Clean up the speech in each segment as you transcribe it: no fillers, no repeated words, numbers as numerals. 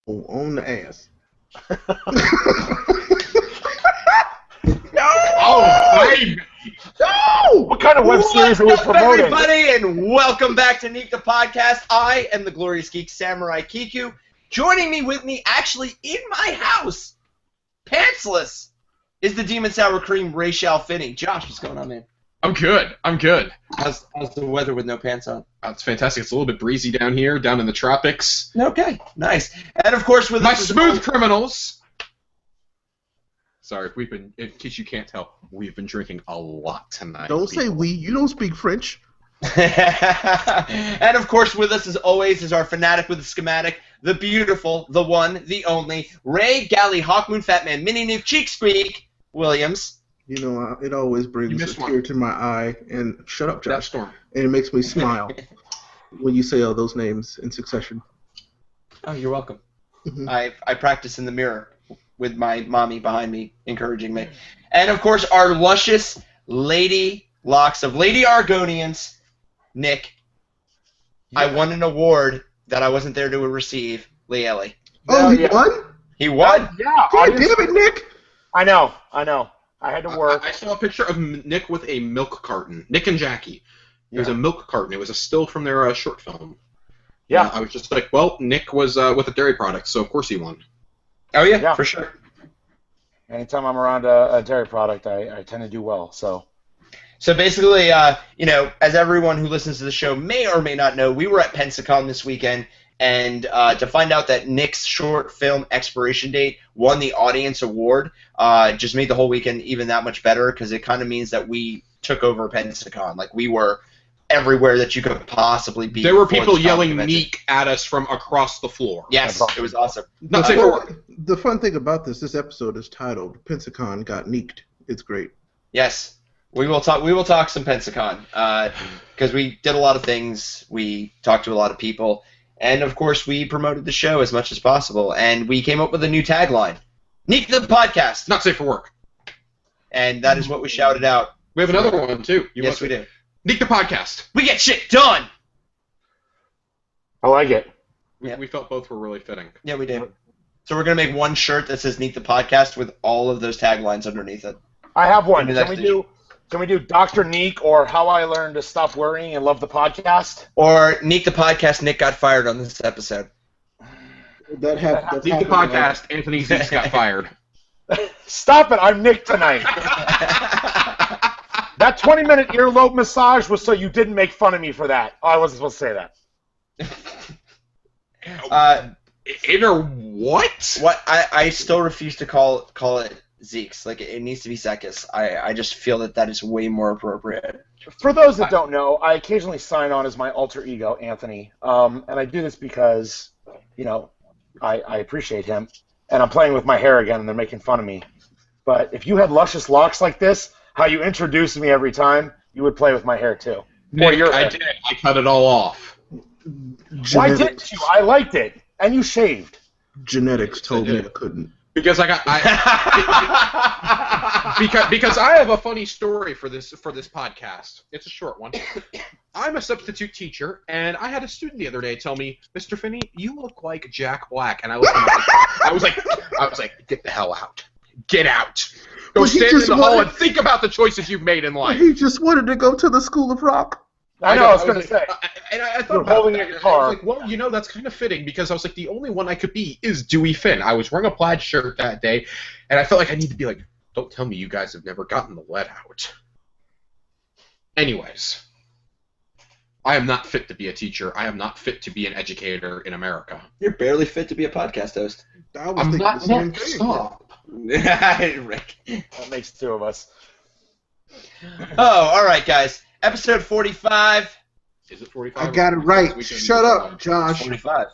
on the ass. No! Oh, baby! No! What kind of web series are we What's up, promoting? everybody, and welcome back to Neek the podcast. I am the glorious geek samurai Kiku. Joining me actually in my house, pantsless, is the demon sour cream Rachel Finney. Josh, what's going on, man? I'm good. How's the weather with no pants on? It's fantastic. It's a little bit breezy down here, down in the tropics. Okay, nice. And of course, with My us smooth criminals. Sorry, in case you can't tell, we've been drinking a lot tonight. Don't say we. You don't speak French. And of course, with us as always is our fanatic with the schematic, the beautiful, the one, the only, Ray Galley Hawkmoon Fatman Mini Neek Cheek Squeak Williams. You know, it always brings a tear to my eye. And shut up, Josh. Storm. And it makes me smile when you say all those names in succession. Oh, you're welcome. I practice in the mirror with my mommy behind me encouraging me. And of course, our luscious lady locks of Lady Argonians, Nick. Yeah. I won an award that I wasn't there to receive, Leeli. Oh, he won? He won? Yeah. God damn it, Nick! I know. I had to work. I saw a picture of Nick with a milk carton. Nick and Jackie. It was a milk carton. It was a still from their short film. Yeah. I was just like, well, Nick was with a dairy product, so of course he won. Oh, yeah, for sure. Anytime I'm around a dairy product, I tend to do well. So basically, as everyone who listens to the show may or may not know, we were at Pensacon this weekend, and to find out that Nick's short film expiration date won the audience award just made the whole weekend even that much better, because it kind of means that we took over Pensacon. Like, we were everywhere that you could possibly be. There were people yelling Neek at us from across the floor. Yes, it was awesome. Not safe for work. The fun thing about this episode is titled Pensacon Got Neeked. It's great. Yes. We will talk some Pensacon, because we did a lot of things. We talked to a lot of people, and of course we promoted the show as much as possible. And we came up with a new tagline: "Neek the podcast, not safe for work." And that is what we shouted out. We have another one too. Yes, we do. Neek the podcast. We get shit done. I like it. Yeah, we felt both were really fitting. Yeah, we did. So we're gonna make one shirt that says "Neek the podcast" with all of those taglines underneath it. I have one. Can we do Dr. Neek or How I Learned to Stop Worrying and Love the Podcast? Or Neek the podcast, Nick got fired on this episode. Neek the podcast, Anthony Zeeks got fired. Stop it, I'm Nick tonight. That 20-minute earlobe massage was so you didn't make fun of me for that. Oh, I wasn't supposed to say that. Inner what? What? I still refuse to call it Zeeks. Like, it needs to be Zekis. I just feel that is way more appropriate. For those that don't know, I occasionally sign on as my alter ego, Anthony. And I do this because, I appreciate him. And I'm playing with my hair again, and they're making fun of me. But if you had luscious locks like this, how you introduce me every time, you would play with my hair too. Nick, I did. I cut it all off. Why didn't you? I liked it. And you shaved. Genetics told me I couldn't. Because because I have a funny story for this podcast. It's a short one. I'm a substitute teacher, and I had a student the other day tell me, "Mr. Finney, you look like Jack Black." And I was like, "Get the hell out! Get out! Go stand in the hall and think about the choices you've made in life." He just wanted to go to the School of Rock. I know. I was going to say. And I thought about holding your car. I was like, well, that's kind of fitting, because I was like, the only one I could be is Dewey Finn. I was wearing a plaid shirt that day, and I felt like I need to be like, don't tell me you guys have never gotten the lead out. Anyways, I am not fit to be a teacher. I am not fit to be an educator in America. You're barely fit to be a podcast host. I'm not. Stop. Rick. That makes two of us. Oh, all right, guys. Episode 45. Is it 45? I got it right. Shut up, Josh. 45.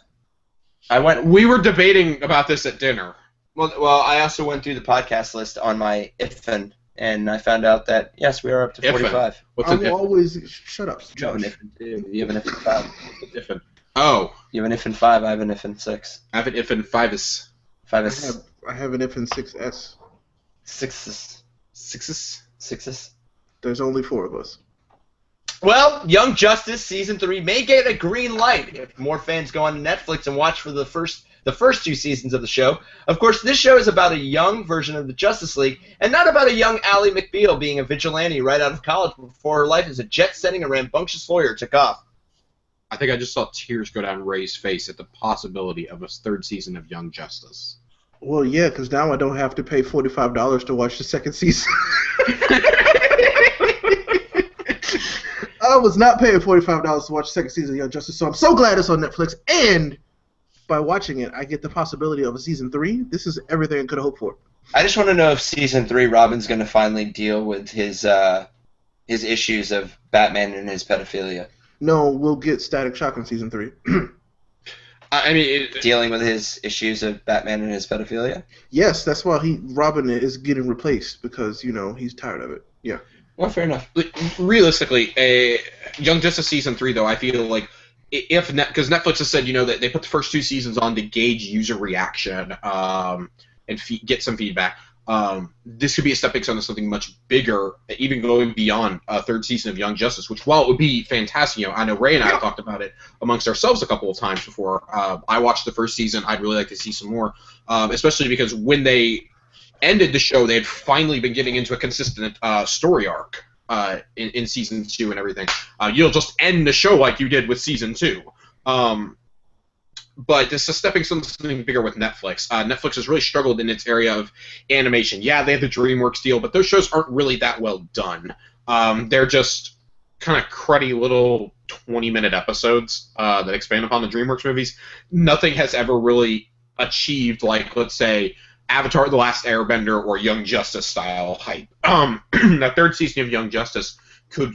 We were debating about this at dinner. Well, I also went through the podcast list on my IFN, and I found out that, yes, we are up to 45. What's an IFN? Shut up, You have an IFN, too. You have an IFN 5. IFN. Oh. You have an IFN 5, I have an IFN 6. I have an IFN 5s. 5s. I have an IFN 6S. 6s. 6s? There's only 4 of us. Well, Young Justice Season 3 may get a green light if more fans go on Netflix and watch for the the first 2 seasons of the show. Of course, this show is about a young version of the Justice League, and not about a young Ally McBeal being a vigilante right out of college before her life as a jet-setting and rambunctious lawyer took off. I think I just saw tears go down Ray's face at the possibility of a 3rd season of Young Justice. Well, yeah, because now I don't have to pay $45 to watch the 2nd season. I was not paying $45 to watch the 2nd season of Young Justice, so I'm so glad it's on Netflix. And by watching it, I get the possibility of a season 3. This is everything I could have hoped for. I just want to know if season 3, Robin's going to finally deal with his issues of Batman and his pedophilia. No, we'll get Static Shock in season 3. I mean, dealing with his issues of Batman and his pedophilia? Yes, that's why Robin is getting replaced, because, he's tired of it. Yeah. Well, fair enough. Realistically, Young Justice season 3, though, I feel like because Netflix has said, that they put the first 2 seasons on to gauge user reaction and get some feedback. This could be a stepping stone to something much bigger, even going beyond a 3rd season of Young Justice, which, while it would be fantastic, I know Ray and I have talked about it amongst ourselves a couple of times before. I watched the 1st season. I'd really like to see some more, especially because when they ended the show, they had finally been getting into a consistent story arc in season 2 and everything. You'll just end the show like you did with season 2. But this is a stepping stone to something bigger with Netflix. Netflix has really struggled in its area of animation. Yeah, they have the DreamWorks deal, but those shows aren't really that well done. They're just kind of cruddy little 20-minute episodes that expand upon the DreamWorks movies. Nothing has ever really achieved, like, let's say, Avatar: The Last Airbender or Young Justice style hype. The 3rd season of Young Justice could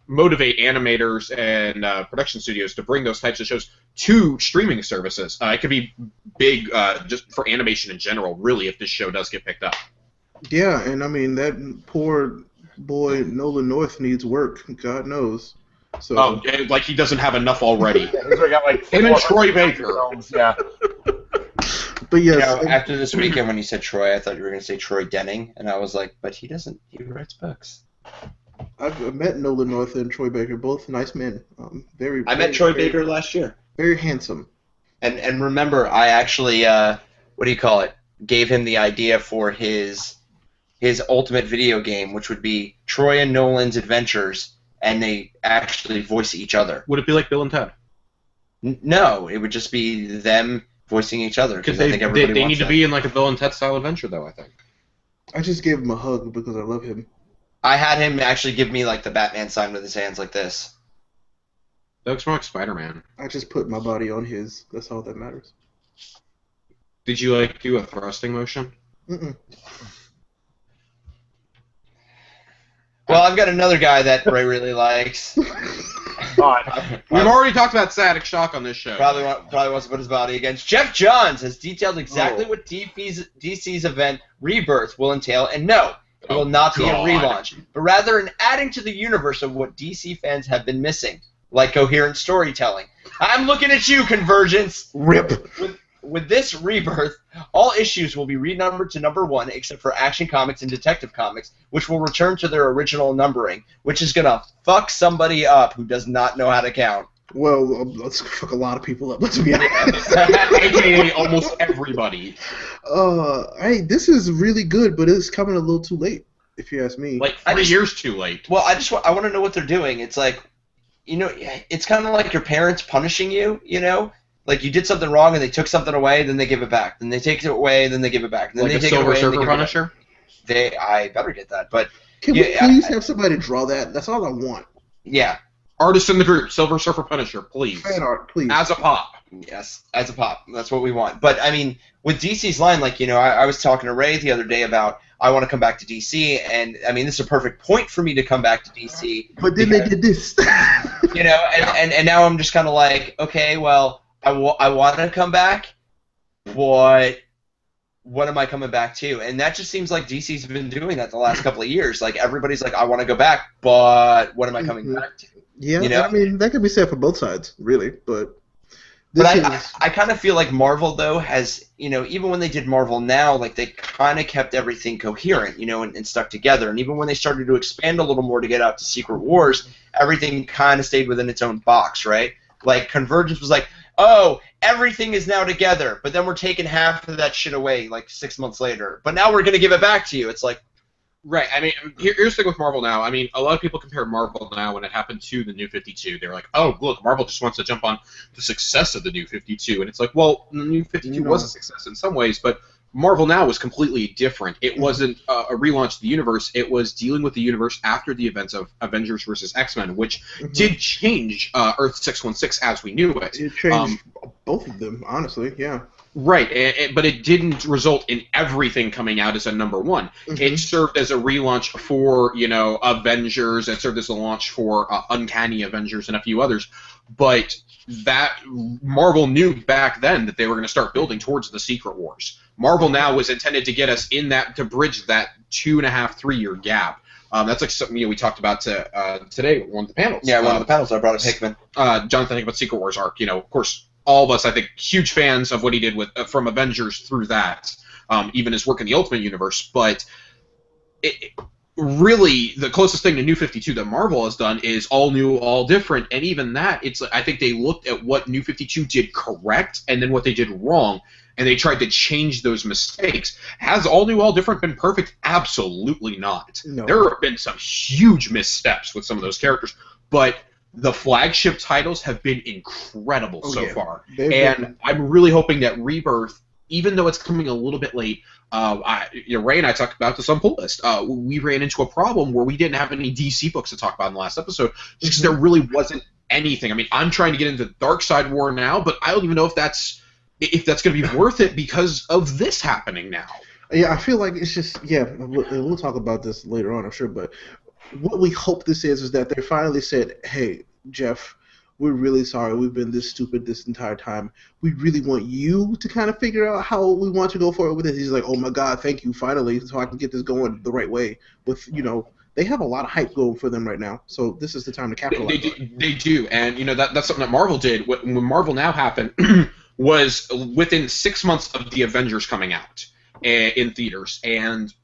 motivate animators and production studios to bring those types of shows to streaming services. It could be big just for animation in general, really, if this show does get picked up. Yeah, and I mean, that poor boy Nolan North needs work. God knows. So. Like he doesn't have enough already. We got like him and Troy Baker. Films, yeah. But yes, after this weekend when you said Troy, I thought you were going to say Troy Denning, and I was like, but he doesn't. He writes books. I've met Nolan North and Troy Baker, both nice men. I met Troy Baker last year. Very handsome. And remember, I actually gave him the idea for his ultimate video game, which would be Troy and Nolan's Adventures, and they actually voice each other. Would it be like Bill and Ted? No, it would just be them voicing each other. Because they need to be in like a Bill and Ted style adventure, though, I think. I just gave him a hug because I love him. I had him actually give me like the Batman sign with his hands like this. That looks more like Spider-Man. I just put my body on his. That's all that matters. Did you like do a thrusting motion? Mm-mm. Well, I've got another guy that Ray really likes. We've already talked about Static Shock on this show. Probably wants to put his body against. Jeff Johns has detailed exactly what DC's event Rebirth will entail, and no, it will not be a relaunch, but rather an adding to the universe of what DC fans have been missing, like coherent storytelling. I'm looking at you, Convergence. Rip. With this Rebirth, all issues will be renumbered to number 1, except for Action Comics and Detective Comics, which will return to their original numbering, which is going to fuck somebody up who does not know how to count. Well, let's fuck a lot of people up, let's be honest. AKA almost everybody. Hey, this is really good, but it's coming a little too late, if you ask me. Like 3 years too late. Well, I want to know what they're doing. It's like, it's kind of like your parents punishing you, Like you did something wrong and they took something away, then they give it back. Then they take it away, then they give it back. Then like they a take Silver it away, Surfer Punisher? I better get that. But can we please have somebody draw that? That's all I want. Yeah. Artist in the group, Silver Surfer Punisher, please. Fan art, please. As a pop. Yes, as a pop. That's what we want. But, I mean, with DC's line, like, I was talking to Ray the other day about I want to come back to DC, and, I mean, this is a perfect point for me to come back to DC. But then they did this. And now I'm just kind of like, okay, well, I want to come back, but what am I coming back to? And that just seems like DC's been doing that the last couple of years. Like, everybody's like, I want to go back, but what am I coming back to? Yeah, I mean, that could be said for both sides, really, but... I kind of feel like Marvel, though, has, even when they did Marvel Now, like, they kind of kept everything coherent, and stuck together. And even when they started to expand a little more to get out to Secret Wars, everything kind of stayed within its own box, right? Like, Convergence was like, oh, everything is now together, but then we're taking half of that shit away like 6 months later. But now we're going to give it back to you. It's like, Right. I mean, here's the thing with Marvel now. I mean, a lot of people compare Marvel now when it happened to the New 52. They were like, oh, look, Marvel just wants to jump on the success of the New 52. And it's like, well, the New 52 was a success in some ways, but Marvel now was completely different. It wasn't a relaunch of the universe. It was dealing with the universe after the events of Avengers versus X-Men, which did change Earth 616 as we knew it. It changed both of them, honestly, yeah. Right, but it didn't result in everything coming out as a number one. It served as a relaunch for, Avengers. It served as a launch for Uncanny Avengers and a few others. But that Marvel knew back then that they were going to start building towards the Secret Wars. Marvel now was intended to get us in that, to bridge that 2.5, 3 year gap. That's like something we talked about today at one of the panels. Yeah, one of the panels I brought up Hickman. Jonathan Hickman's Secret Wars arc. Of course, all of us, I think, huge fans of what he did with from Avengers through that, even his work in the Ultimate Universe. But really, the closest thing to New 52 that Marvel has done is all new, all different. And even that, I think they looked at what New 52 did correct and then what they did wrong, and they tried to change those mistakes. Has all new, all different been perfect? Absolutely not. No. There have been some huge missteps with some of those characters, but the flagship titles have been incredible so far. And I'm really hoping that Rebirth, even though it's coming a little bit late, Ray and I talked about this on Pull List. We ran into a problem where we didn't have any DC books to talk about in the last episode because there really wasn't anything. I mean, I'm trying to get into Dark Side War now, but I don't even know if that's going to be worth it because of this happening now. Yeah, I feel like it's just, we'll talk about this later on, I'm sure, but what we hope this is that they finally said, hey, Jeff, we're really sorry we've been this stupid this entire time. We really want you to kind of figure out how we want to go forward with this. He's like, oh my God, thank you, finally, so I can get this going the right way. With, they have a lot of hype going for them right now, so this is the time to capitalize. They do, and that's something that Marvel did. When Marvel Now happened was within 6 months of the Avengers coming out in theaters, and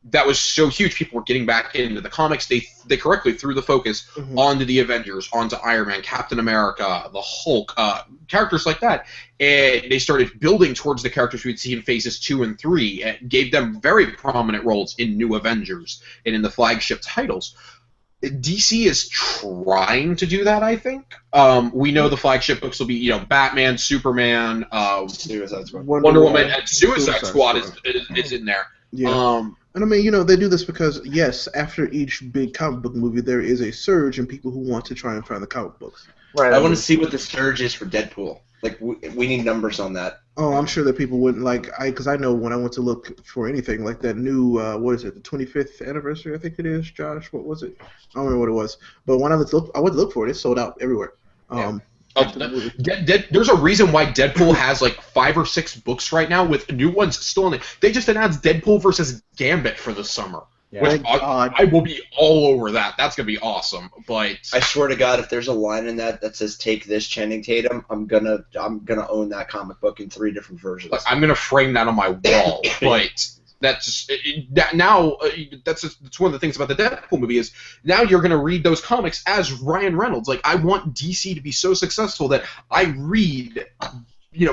that was so huge. People were getting back into the comics. They correctly threw the focus onto the Avengers, onto Iron Man, Captain America, the Hulk, characters like that. And they started building towards the characters we'd see in phases 2 and 3, and gave them very prominent roles in New Avengers and in the flagship titles. DC is trying to do that, I think. We know the flagship books will be, Batman, Superman, Suicide Squad. Wonder Woman, and Suicide Squad is in there. Yeah. And I mean, they do this because, yes, after each big comic book movie, there is a surge in people who want to try and find the comic books. Right. I want to see what the surge is for Deadpool. Like, we need numbers on that. Oh, I'm sure that people wouldn't because I know when I went to look for anything like that new, what is it, the 25th anniversary, I think it is, Josh? What was it? I don't remember what it was. But when I went to look for it, it sold out everywhere. There's a reason why Deadpool has like 5 or 6 books right now with new ones still in it. They just announced Deadpool versus Gambit for the summer. Yeah. Which I will be all over that. That's gonna be awesome. But I swear to God, if there's a line in that says "Take this, Channing Tatum," I'm gonna own that comic book in 3 different versions. I'm gonna frame that on my wall. But that's that's one of the things about the Deadpool movie is now you're gonna read those comics as Ryan Reynolds. Like, I want DC to be so successful that I read,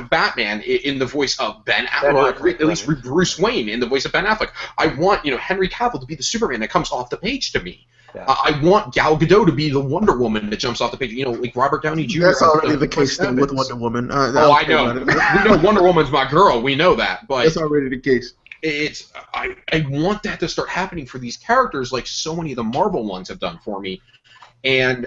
Batman in the voice of Ben Affleck, or at least Bruce Wayne in the voice of Ben Affleck. I want, Henry Cavill to be the Superman that comes off the page to me. Yeah. I want Gal Gadot to be the Wonder Woman that jumps off the page. Like Robert Downey Jr. That's already the case with Wonder Woman. I know. We know Wonder Woman's my girl. We know that. But that's already the case. I want that to start happening for these characters, like so many of the Marvel ones have done for me, and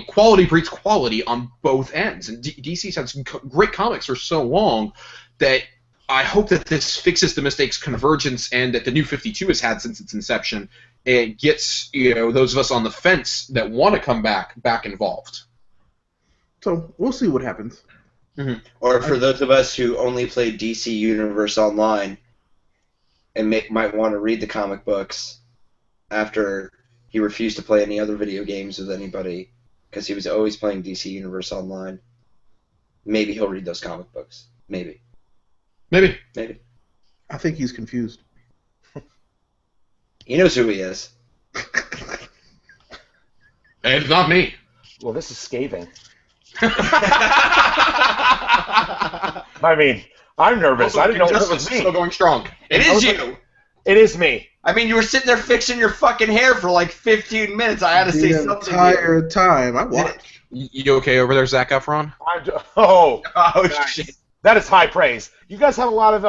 quality breeds quality on both ends. And DC's had some great comics for so long that I hope that this fixes the mistakes Convergence and that the New 52 has had since its inception. It gets those of us on the fence that want to come back involved. So we'll see what happens. Mm-hmm. Or for those of us who only play DC Universe Online and might want to read the comic books after he refused to play any other video games with anybody because he was always playing DC Universe Online, maybe he'll read those comic books. Maybe. I think he's confused. He knows who he is. And it's not me. Well, this is scathing. I mean, I'm nervous. I didn't know it was Injustice me. still going strong. It is you. It is me. I mean, you were sitting there fixing your fucking hair for like 15 minutes. I had to say The something. entire time I watched. You okay over there, Zac Efron? Oh Nice. shit. That is high praise. You guys have a lot of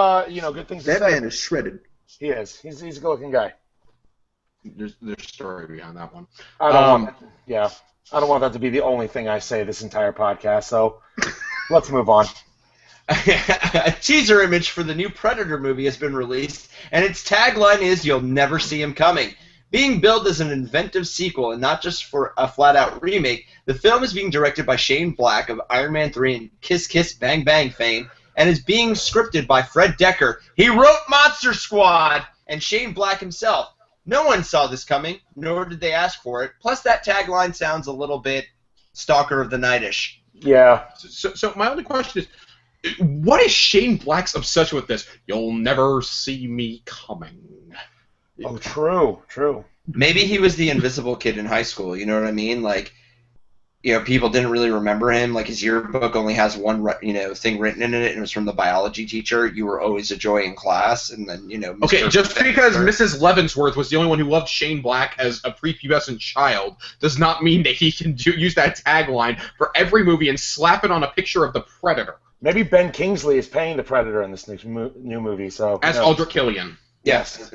good things to That say. man is shredded. He is. He's a good-looking guy. There's story behind that one. I don't want. Yeah, I don't want that to be the only thing I say this entire podcast. So let's move on. A teaser image for the new Predator movie has been released, and its tagline is "You'll never see him coming." Being billed as an inventive sequel and not just for a flat-out remake, the film is being directed by Shane Black of Iron Man 3 and Kiss Kiss Bang Bang fame, and is being scripted by Fred Decker. He wrote Monster Squad, and Shane Black himself. No one saw this coming, nor did they ask for it. Plus, that tagline sounds a little bit Stalker of the Night-ish. Yeah. So my only question is, what is Shane Black's obsession with this? You'll never see me coming. Oh, true. Maybe he was the invisible kid in high school, you know what I mean? Like, people didn't really remember him. Like, his yearbook only has one, thing written in it, and it was from the biology teacher. You were always a joy in class, and then, Mr. Okay, just because Becker. Mrs. Leavenworth was the only one who loved Shane Black as a prepubescent child does not mean that he can use that tagline for every movie and slap it on a picture of the Predator. Maybe Ben Kingsley is playing the Predator in this new movie. So As Aldrich Killian. Yes.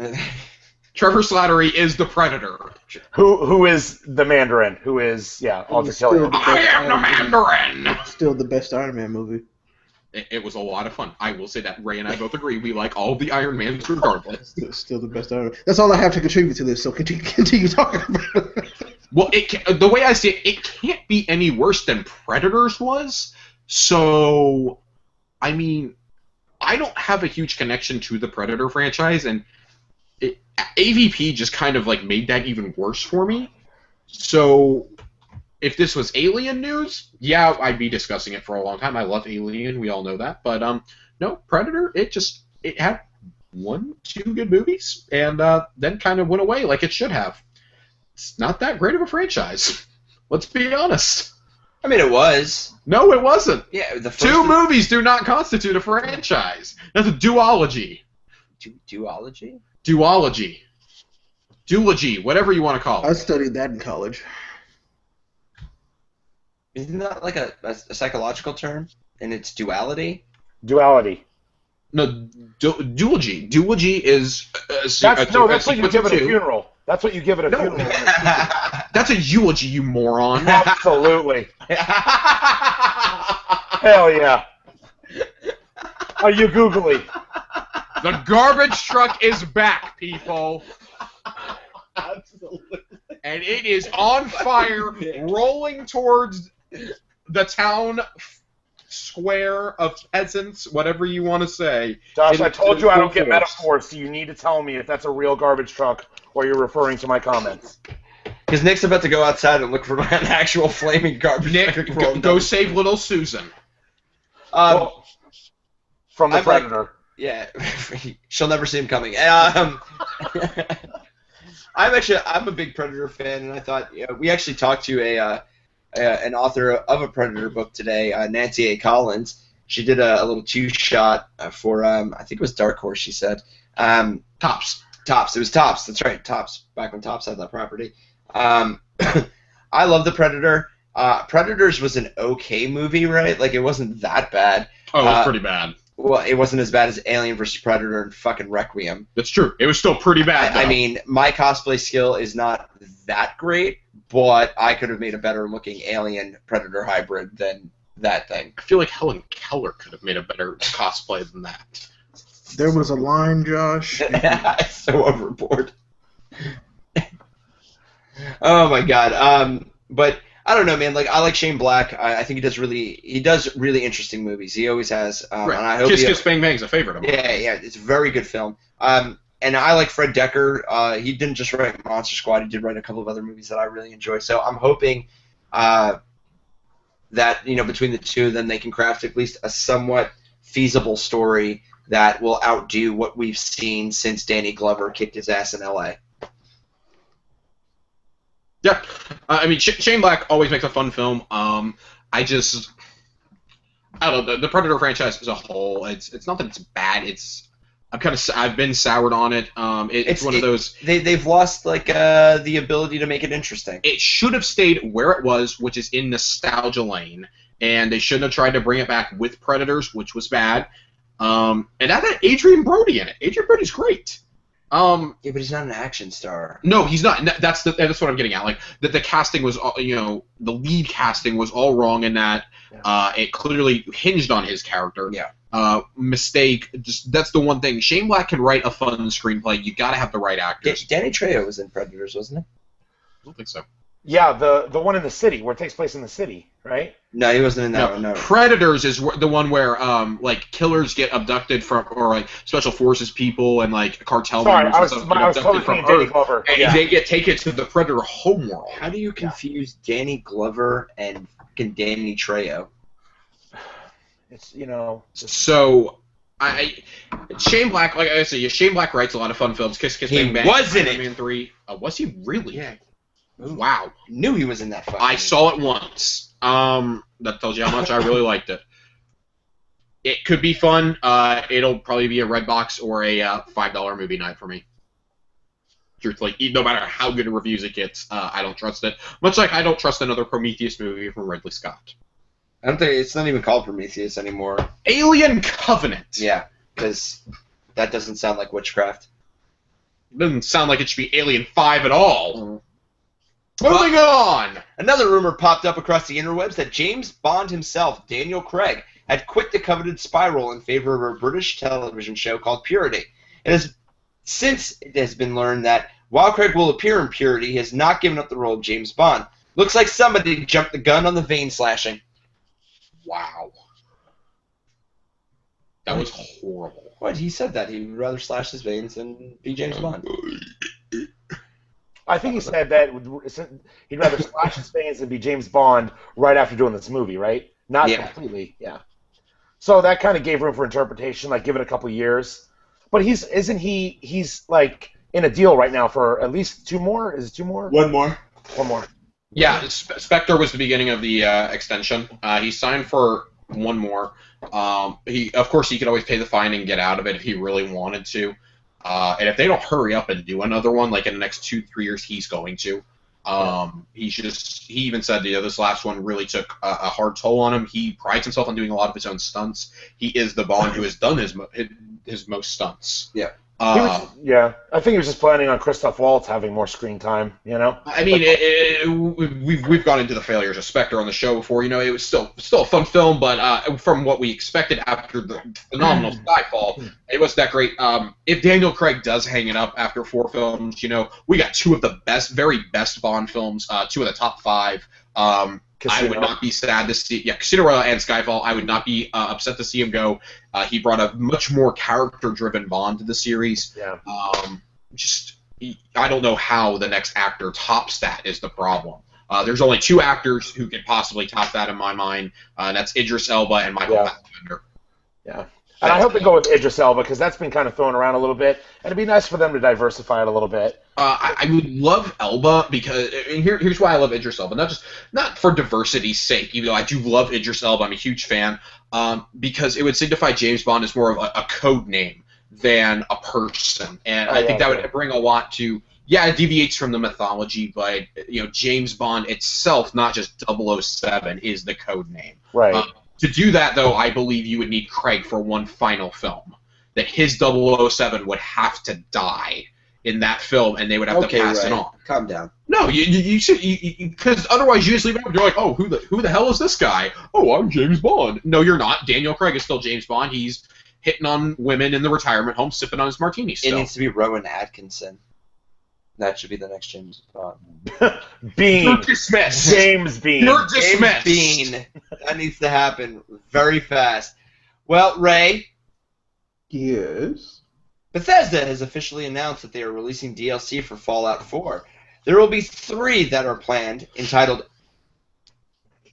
Trevor Slattery is the Predator. Who is the Mandarin? Who is Aldrich Still Killian? the I best am the Iron Man. Mandarin! Still the best Iron Man movie. It was a lot of fun. I will say that Ray and I both agree. We like all of the Iron Mans regardless. Still the best Iron Man. That's all I have to contribute to this. So continue talking about it. Well, the way I see it, it can't be any worse than Predators was. So, I mean, I don't have a huge connection to the Predator franchise, and AVP just kind of made that even worse for me. So, if this was Alien news, yeah, I'd be discussing it for a long time. I love Alien, we all know that. But no, Predator, it had 1-2 good movies, and then kind of went away like it should have. It's not that great of a franchise. Let's be honest. I mean, it was. No, it wasn't. Yeah, the first 2 movies do not constitute a franchise. That's a duology. Duology? Duology. Duology, whatever you want to call I it. studied that in college. Isn't that like a psychological term? And it's duality? Duality. No, duology. Duology is That's what you give at a funeral. That's what you give at a funeral. That's a eulogy, you moron. Absolutely. Hell yeah. Are you googly? The garbage truck is back, people. Absolutely. And it is on fire, rolling towards the town square of peasants, whatever you want to say. Josh, I told you I don't get metaphors, so you need to tell me if that's a real garbage truck or you're referring to my comments. Because Nick's about to go outside and look for an actual flaming garbage. Nick, go save little Susan. From the Predator. Yeah, she'll never see him coming. I'm a big Predator fan, and I thought we actually talked to an author of a Predator book today, Nancy A. Collins. She did a little 2-shot for I think it was Dark Horse. She said Tops. It was Tops. That's right, Tops. Back when Tops had that property. I love the Predator. Predators was an okay movie, right? Like, it wasn't that bad. Oh, it was pretty bad. Well, it wasn't as bad as Alien vs. Predator and fucking Requiem. That's true. It was still pretty bad, though. I mean, my cosplay skill is not that great, but I could have made a better looking Alien Predator hybrid than that thing. I feel like Helen Keller could have made a better cosplay than that. There was a line, Josh. So overboard. Oh my god. But I don't know, man. Like, I like Shane Black. I think he does really interesting movies. He always has. Right. And I hope Kiss Bang Bang's a favorite of mine. Yeah. It's a very good film. And I like Fred Decker. He didn't just write Monster Squad. He did write a couple of other movies that I really enjoy. So I'm hoping that between the two of them, they can craft at least a somewhat feasible story that will outdo what we've seen since Danny Glover kicked his ass in L.A. Yeah, I mean, Shane Black always makes a fun film. I don't know. The Predator franchise as a whole, it's not that it's bad. I've been soured on it. It's one of those. They've lost like the ability to make it interesting. It should have stayed where it was, which is in nostalgia lane, and they shouldn't have tried to bring it back with Predators, which was bad. And that had Adrian Brody in it. Adrian Brody's great. Yeah, but he's not an action star. No, he's not. That's what I'm getting at. Like the casting was, the lead casting was all wrong in that. It clearly hinged on his character. Yeah. Mistake. Just that's the one thing. Shane Black can write a fun screenplay. You got to have the right actors. Danny Trejo was in Predators, wasn't he? I don't think so. Yeah, the one in the city, where it takes place in the city, right? No, he wasn't in that one. No. Predators is the one where like killers get abducted from, or like special forces people and like cartel members and stuff get abducted from Earth, Glover. and they get taken to the Predator homeworld. How do you confuse Danny Glover and fucking Danny Trejo? It's So Shane Black, like I said, Shane Black writes a lot of fun films. Kiss Kiss Bang Bang. Was in Iron Man 3. Was he really? Yeah. Wow. Knew he was in that fucking I saw it once. That tells you how much I really liked it. It could be fun. It'll probably be a Redbox or a $5 movie night for me. Truthfully, no matter how good reviews it gets, I don't trust it. Much like I don't trust another Prometheus movie from Ridley Scott. I don't think it's not even called Prometheus anymore. Alien Covenant. Yeah, because that doesn't sound like witchcraft. It doesn't sound like it should be Alien 5 at all. Moving on! Another rumor popped up across the interwebs that James Bond himself, Daniel Craig, had quit the coveted spy role in favor of a British television show called Purity. Since it has been learned that while Craig will appear in Purity, he has not given up the role of James Bond. Looks like somebody jumped the gun on the vein slashing. Wow. That was horrible. What? He said that. He would rather slash his veins than be James Bond. I think he said that he'd rather slash his veins than be James Bond right after doing this movie, right? Not completely, yeah. So that kind of gave room for interpretation, like give it a couple years. But he's like in a deal right now for at least 2 more? Is it 2 more? One more. 1 more. Yeah, Spectre was the beginning of the extension. He signed for 1 more. Of course, he could always pay the fine and get out of it if he really wanted to. And if they don't hurry up and do another one, like in the next 2-3 years, he's going to. He even said, this last one really took a hard toll on him. He prides himself on doing a lot of his own stunts. He is the Bond who has done his most stunts. Yeah. I think he was just planning on Christoph Waltz having more screen time, I mean, we've gone into the failures of Spectre on the show before. It was still a fun film, but from what we expected after the phenomenal Skyfall, it wasn't that great. If Daniel Craig does hang it up after 4 films, we got 2 of the very best Bond films, 2 of the top 5. I would not be sad to see, Casino Royale and Skyfall. I would not be upset to see him go. He brought a much more character-driven Bond to the series. Yeah. I don't know how the next actor tops that is the problem. There's only 2 actors who could possibly top that in my mind, and that's Idris Elba and Michael Fassbender. Yeah. And I hope they go with Idris Elba, because that's been kind of thrown around a little bit, and it'd be nice for them to diversify it a little bit. I would love Elba because here's why I love Idris Elba. Not for diversity's sake, even though I do love Idris Elba. I'm a huge fan. Because it would signify James Bond as more of a code name than a person, and I think that would bring a lot to. Yeah, it deviates from the mythology, but James Bond itself, not just 007, is the code name. Right. To do that, though, I believe you would need Craig for one final film. That his 007 would have to die in that film, and they would have to pass it on. Calm down. No, you should, because otherwise you just leave it up. You're like, oh, who the hell is this guy? Oh, I'm James Bond. No, you're not. Daniel Craig is still James Bond. He's hitting on women in the retirement home, sipping on his martini still. It needs to be Rowan Atkinson. That should be the next James Bond. Bean. You're dismissed. James Bean. You're dismissed. James Bean. That needs to happen very fast. Well, Ray. Yes. Bethesda has officially announced that they are releasing DLC for Fallout 4. There will be 3 that are planned, entitled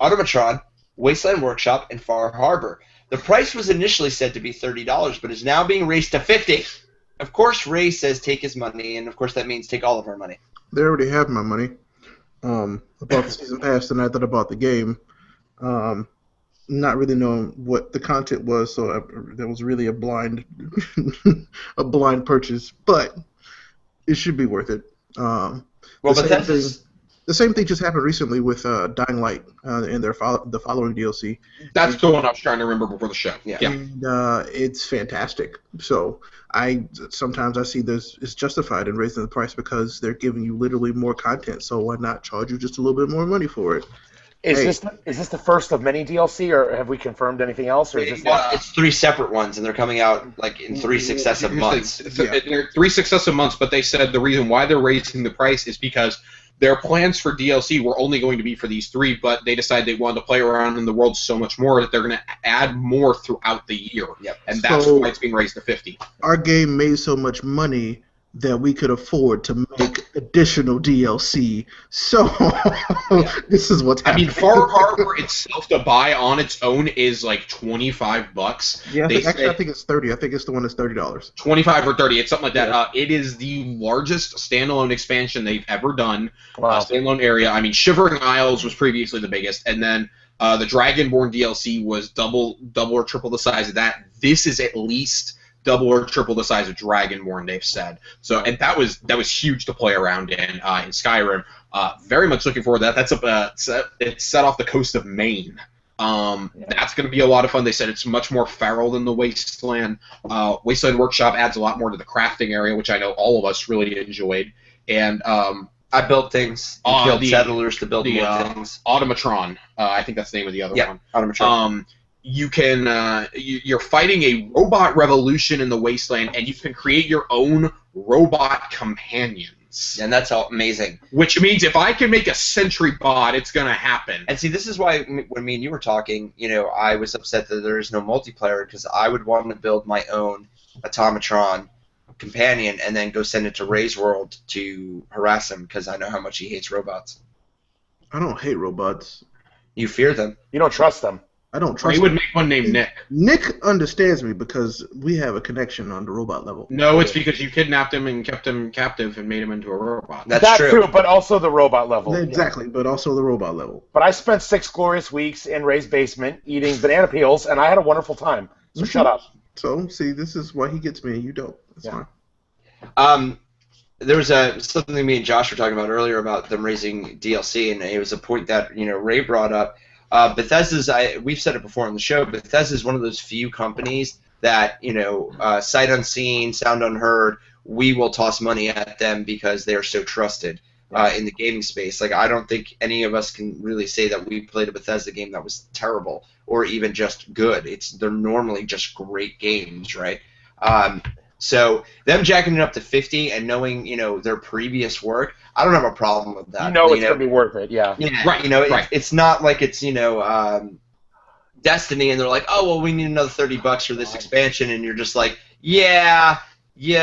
Automatron, Wasteland Workshop, and Far Harbor. The price was initially said to be $30, but is now being raised to $50. Of course, Ray says take his money, and of course that means take all of our money. They already have my money. I bought the season pass the night that I bought the game. not really knowing what the content was, so that was really a blind a blind purchase, but it should be worth it. Well, The same Bethesda's thing. The same thing just happened recently with Dying Light and the following DLC. That's the one I was trying to remember before the show. Yeah. And it's fantastic. So sometimes I see this is justified in raising the price because they're giving you literally more content. So why not charge you just a little bit more money for it? Is this the first of many DLC, or have we confirmed anything else, or is this? It's 3 separate ones, and they're coming out like in 3 successive months. They're 3 successive months, but they said the reason why they're raising the price is because their plans for DLC were only going to be for these 3, but they decided they wanted to play around in the world so much more that they're going to add more throughout the year. Yep. And that's why it's being raised to 50. Our game made so much money that we could afford to make additional DLC. So this is what's happening. I mean, Far Harbor itself to buy on its own is like $25. Yeah, I think it's 30. I think it's the one that's $30. 25 or 30. It's something like that. Yeah. It is the largest standalone expansion they've ever done. Wow. Standalone area. I mean, Shivering Isles was previously the biggest, and then the Dragonborn DLC was double or triple the size of that. This is at least double or triple the size of Dragonborn, they've said. So, and that was huge to play around in Skyrim. Very much looking forward to that. It's set off the coast of Maine. That's going to be a lot of fun. They said it's much more feral than the Wasteland. Wasteland Workshop adds a lot more to the crafting area, which I know all of us really enjoyed. And I built things. Killed settlers to build more things. Automatron. I think that's the name of the other one. Automatron. You can you're fighting a robot revolution in the Wasteland, and you can create your own robot companions. And that's all amazing. Which means if I can make a sentry bot, it's gonna happen. And see, this is why when me and you were talking, I was upset that there is no multiplayer, because I would want to build my own Automatron companion and then go send it to Ray's World to harass him, because I know how much he hates robots. I don't hate robots. You fear them. You don't trust them. I don't trust He would make one named Nick. Nick understands me because we have a connection on the robot level. No, it's because you kidnapped him and kept him captive and made him into a robot. That's true. Too, but also the robot level. Exactly, but also the robot level. But I spent 6 glorious weeks in Ray's basement eating banana peels, and I had a wonderful time. So shut up. So, see, this is why he gets me and you don't. That's fine. There was something me and Josh were talking about earlier about them raising DLC, and it was a point that Ray brought up. Bethesda's, we've said it before on the show, Bethesda is one of those few companies that, sight unseen, sound unheard, we will toss money at them because they are so trusted in the gaming space. Like, I don't think any of us can really say that we played a Bethesda game that was terrible or even just good. They're normally just great games, right? So them jacking it up to 50 and knowing, their previous work, I don't have a problem with that. It's going to be worth it, yeah. Right. It's not like it's, Destiny and they're like, oh, well, we need another $30 for this expansion, and you're just like, yeah, you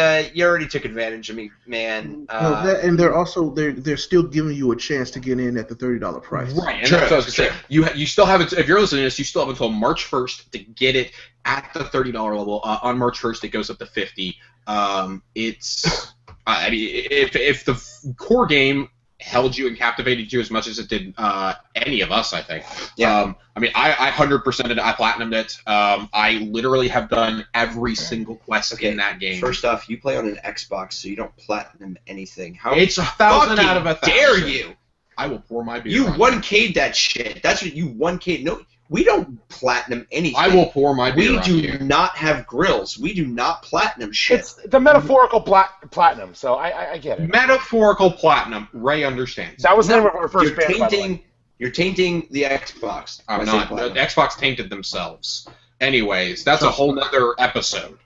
already took advantage of me, man. And they're still giving you a chance to get in at the $30 price. Right, and that's what I was going to say. You still have it. If you're listening to this, you still have until March 1st to get it at the $30 level. On March 1st, it goes up to 50. It's I mean, if the core game held you and captivated you as much as it did any of us, I think. Yeah. I mean, I 100%ed it. I platinumed it. I literally have done every single quest in that game. First off, you play on an Xbox, so you don't platinum anything. How it's 1,000 out of 1,000. Dare you? I will pour my beer. You on 1K'd that shit. That's what you 1K'd. No, we don't platinum anything. I will pour my beer on you. We do not have grills. We do not platinum shit. It's the metaphorical platinum, so I get it. Metaphorical platinum. Ray understands. That was the name of our first band, by the way. You're tainting the Xbox. I'm not. The Xbox tainted themselves. Anyways, that's a whole nother episode.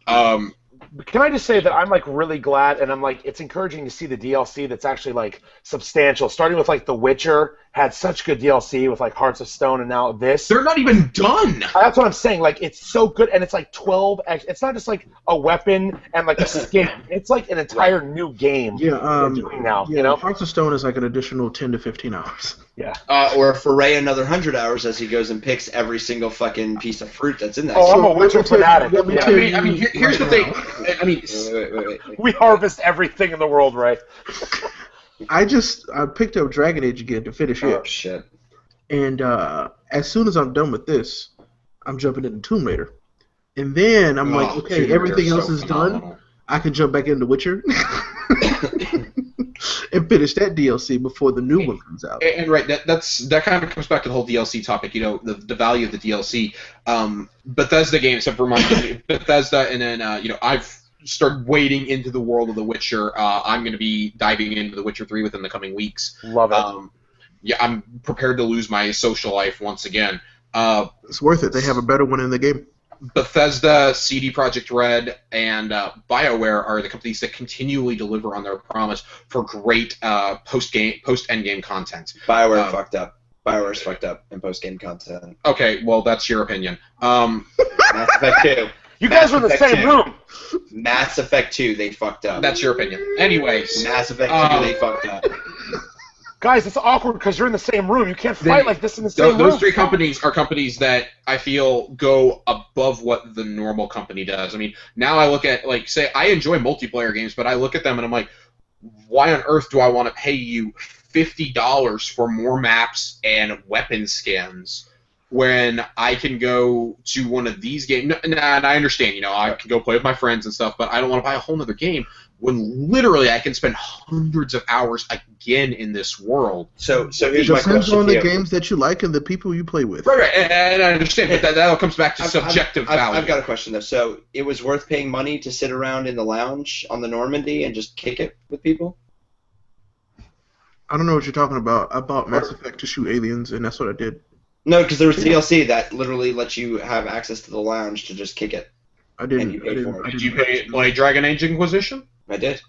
Can I just say that I'm really glad, and I'm it's encouraging to see the DLC that's actually substantial. Starting with The Witcher had such good DLC with Hearts of Stone, and now this. They're not even done. That's what I'm saying. It's so good, and it's 12. It's not just a weapon and a skin. It's an entire new game. Yeah. They're doing now. Yeah, Hearts of Stone is an additional 10 to 15 hours. Yeah. Or for Ray, another 100 hours as he goes and picks every single fucking piece of fruit that's in that. Oh, I'm a Witcher fanatic. I mean, here's the thing. I mean, wait. We harvest everything in the world, right? I picked up Dragon Age again to finish it. Oh shit! And as soon as I'm done with this, I'm jumping into Tomb Raider. And then I'm like, okay, Tomb Raider everything is else so is phenomenal. done. I can jump back into Witcher and finish that DLC before the new one comes out. And right, that kind of comes back to the whole DLC topic. You know, the value of the DLC. Bethesda games have reminded me Bethesda, and then I've started wading into the world of The Witcher. I'm going to be diving into The Witcher 3 within the coming weeks. Love it. Yeah, I'm prepared to lose my social life once again. It's worth it. They have a better one in the game. Bethesda, CD Projekt Red, and BioWare are the companies that continually deliver on their promise for great post-endgame content. BioWare fucked up. BioWare's fucked up in post-game content. Okay, well, that's your opinion. Mass Effect 2. You guys were in the Effect same 2. room. Mass Effect 2, they fucked up. That's your opinion. Anyways. Mass Effect 2, they fucked up. Guys, it's awkward because you're in the same room. You can't fight like this in the same room. Those three companies are companies that I feel go above what the normal company does. I mean, now I look at, like, say, I enjoy multiplayer games, but I look at them and I'm like, why on earth do I want to pay you $50 for more maps and weapon skins when I can go to one of these games? And I understand, I can go play with my friends and stuff, but I don't want to buy a whole other game when literally I can spend hundreds of hours again in this world. So It here's my depends question on to the you. games that you like and the people you play with. Right, and I understand, but that all comes back to subjective value. I've got a question, though. So it was worth paying money to sit around in the lounge on the Normandy and just kick it with people? I don't know what you're talking about. I bought Mass Effect to shoot aliens, and that's what I did. No, because there was DLC that literally lets you have access to the lounge to just kick it. I didn't. And you paid for it. Did you play Dragon Age Inquisition? I did.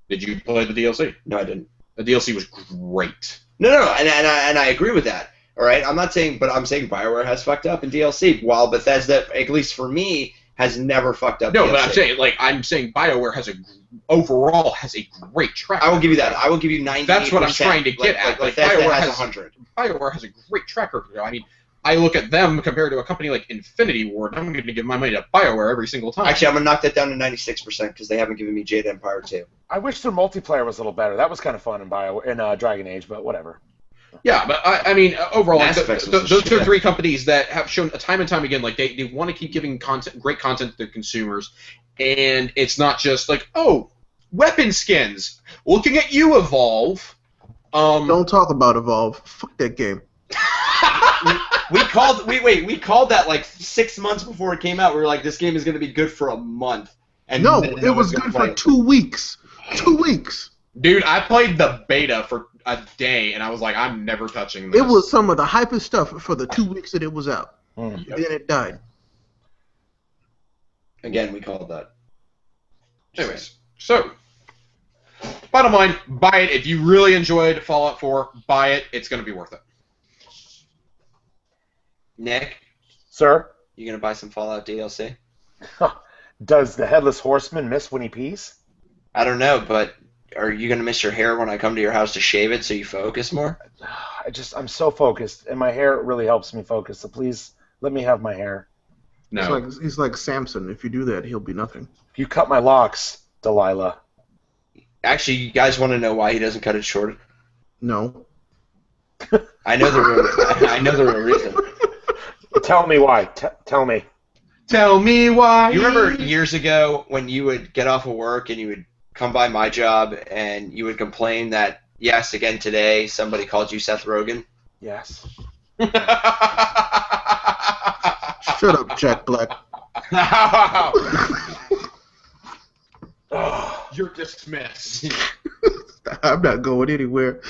Did you play the DLC? No, I didn't. The DLC was great. No, and I agree with that. All right, I'm not saying, but I'm saying BioWare has fucked up in DLC, while Bethesda, at least for me, has never fucked up. No, DLC. but I'm saying BioWare overall has a great track. I will give you that. I will give you 90%. That's what I'm trying to get at. Like BioWare Bethesda has has 100. BioWare has a great track record. I mean, I look at them compared to a company like Infinity Ward, and I'm going to give my money to BioWare every single time. Actually, I'm going to knock that down to 96% because they haven't given me Jade Empire 2. I wish their multiplayer was a little better. That was kind of fun in Dragon Age, but whatever. Yeah, but I mean, overall, Mass Effect was those shit. are three companies that have shown time and time again, like they want to keep giving great content to their consumers, and it's not just like, oh, weapon skins. Looking at you, Evolve. Don't talk about Evolve. Fuck that game. We called that like 6 months before it came out. We were like, this game is going to be good for a month. And No, then it was good for 2 weeks. 2 weeks. Dude, I played the beta for a day, and I was like, I'm never touching this. It was some of the hypest stuff for the 2 weeks that it was out. Mm. Then it died. Again, we called that. Anyways, so bottom line, buy it if you really enjoyed Fallout 4. Buy it; it's going to be worth it. Nick, Sir, you going to buy some Fallout DLC? does the Headless Horseman miss when he pees? I don't know, but are you going to miss your hair when I come to your house to shave it so you focus more? I'm so focused, and my hair really helps me focus, so please let me have my hair. No. He's like Samson. If you do that, he'll be nothing. If you cut my locks, Delilah. Actually, you guys want to know why he doesn't cut it short? No. I know the real reason. Tell me why. Tell me. Tell me why. You remember years ago when you would get off of work and you would come by my job and you would complain that, yes, again today, somebody called you Seth Rogen? Yes. Shut up, Jack Black. You're dismissed. I'm not going anywhere.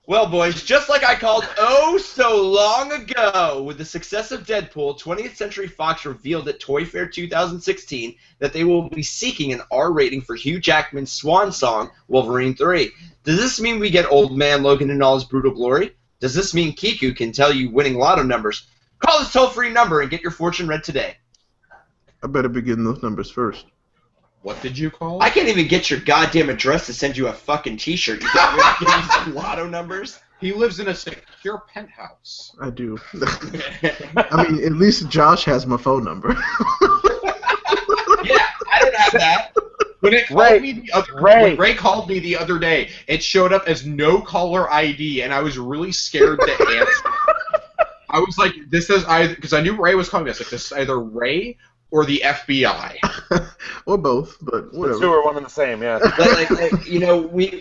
Well, boys, just like I called oh so long ago, with the success of Deadpool, 20th Century Fox revealed at Toy Fair 2016 that they will be seeking an R rating for Hugh Jackman's swan song, Wolverine 3. Does this mean we get Old Man Logan in all his brutal glory? Does this mean Kiku can tell you winning lotto numbers? Call this toll-free number and get your fortune read today. I better begin those numbers first. What did you call I it? can't even get your goddamn address to send you a fucking t-shirt. You can't really give me some lotto numbers? He lives in a secure penthouse. I do. I mean, at least Josh has my phone number. Yeah, I don't have that. When it called Ray, me the other, Ray. when Ray called me the other day, it showed up as no caller ID, and I was really scared to answer. I was like, "This is either," because I knew Ray was calling me. I was like, "This is either Ray or the FBI." Or both, but The whatever. two are one and the same, yeah. like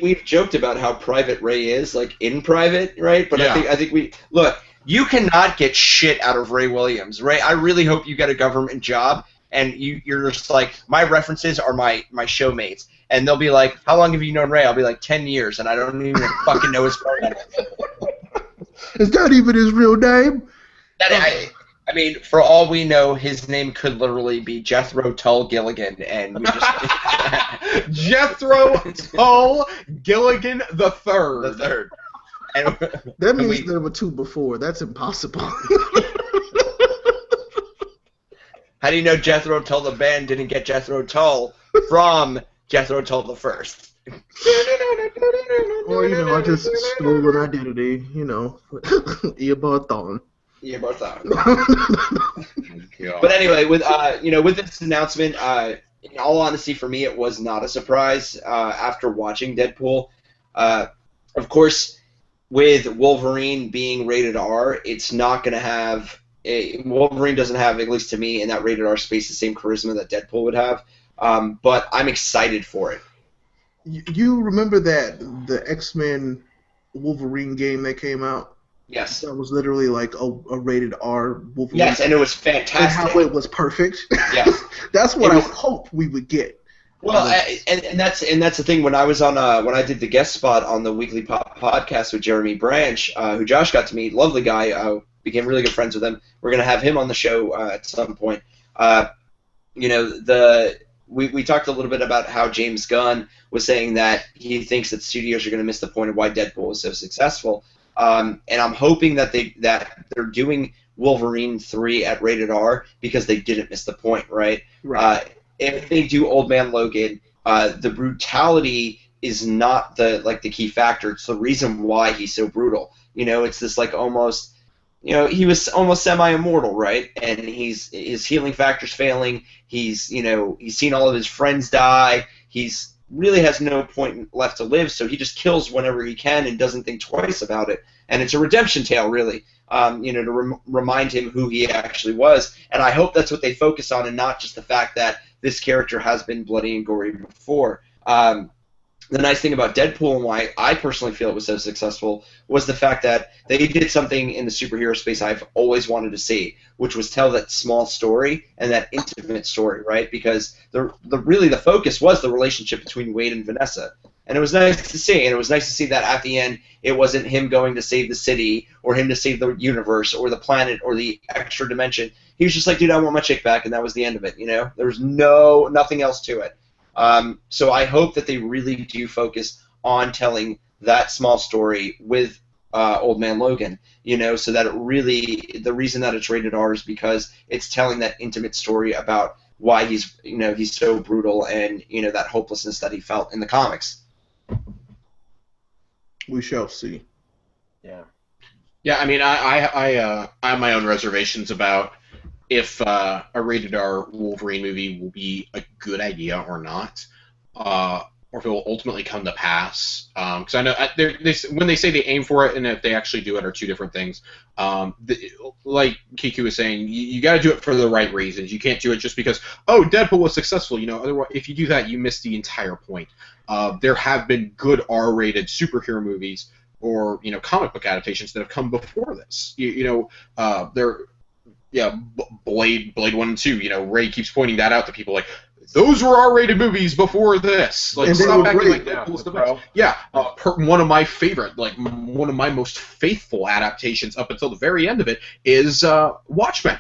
we've joked about how private Ray is, like in private, right? But Yeah. I think we look. You cannot get shit out of Ray Williams, Ray. I really hope you get a government job, and you're just like, my references are my showmates, and they'll be like, "How long have you known Ray?" I'll be like, 10 years, and I don't even fucking know his phone number. Is that even his real name? I mean, for all we know, his name could literally be Jethro Tull Gilligan, and we just Jethro Tull Gilligan the Third. the third. And, That means there were two before. That's impossible. how do you know Jethro Tull the band didn't get Jethro Tull from Jethro Tull the First? Or, I just stole an identity, Earbud Thon. Yeah, both are. But anyway, with this announcement, in all honesty, for me, it was not a surprise after watching Deadpool. Of course, with Wolverine being rated R, it's not going to have Wolverine doesn't have, at least to me, in that rated R space, the same charisma that Deadpool would have. But I'm excited for it. You remember the X-Men Wolverine game that came out? Yes. That was literally like a rated R Wolverine. Yes, and it was And fantastic. how it was perfect. Yes. That's what I hope we would get. Well, and that's the thing. When I was on when I did the guest spot on the Weekly Pop podcast with Jeremy Branch, who Josh got to meet, lovely guy, became really good friends with him. We're gonna have him on the show at some point. We talked a little bit about how James Gunn was saying that he thinks that studios are gonna miss the point of why Deadpool was so successful. And I'm hoping that they're doing Wolverine 3 at rated R because they didn't miss the point, right? Right. If they do Old Man Logan, the brutality is not the key factor. It's the reason why he's so brutal. It's this almost, he was almost semi-immortal, right? And his healing factor's failing. He's seen all of his friends die. He's really has no point left to live, so he just kills whenever he can and doesn't think twice about it. And it's a redemption tale, really, to remind him who he actually was. And I hope that's what they focus on, and not just the fact that this character has been bloody and gory before. The nice thing about Deadpool and why I personally feel it was so successful was the fact that they did something in the superhero space I've always wanted to see, which was tell that small story and that intimate story, right? Because the focus was the relationship between Wade and Vanessa. And it was nice to see, and it was nice to see that at the end it wasn't him going to save the city or him to save the universe or the planet or the extra dimension. He was just like, dude, I want my chick back, and that was the end of it, There was nothing else to it. So I hope that they really do focus on telling that small story with Old Man Logan, so that it really, the reason that it's rated R is because it's telling that intimate story about why he's so brutal and, that hopelessness that he felt in the comics. We shall see. Yeah. Yeah, I mean, I have my own reservations about if a rated R Wolverine movie will be a good idea or not, or if it will ultimately come to pass. Because I know when they say they aim for it and if they actually do it are two different things. Like Kiku was saying, you got to do it for the right reasons. You can't do it just because, Deadpool was successful. Otherwise, if you do that, you miss the entire point. There have been good R-rated superhero movies or comic book adaptations that have come before this. Blade 1 and 2. Ray keeps pointing that out to people like, those were R-rated movies before this. Like, And they stop were acting great. like Deadpool's the Bro. best. Yeah, one of my favorite, one of my most faithful adaptations up until the very end of it is Watchmen.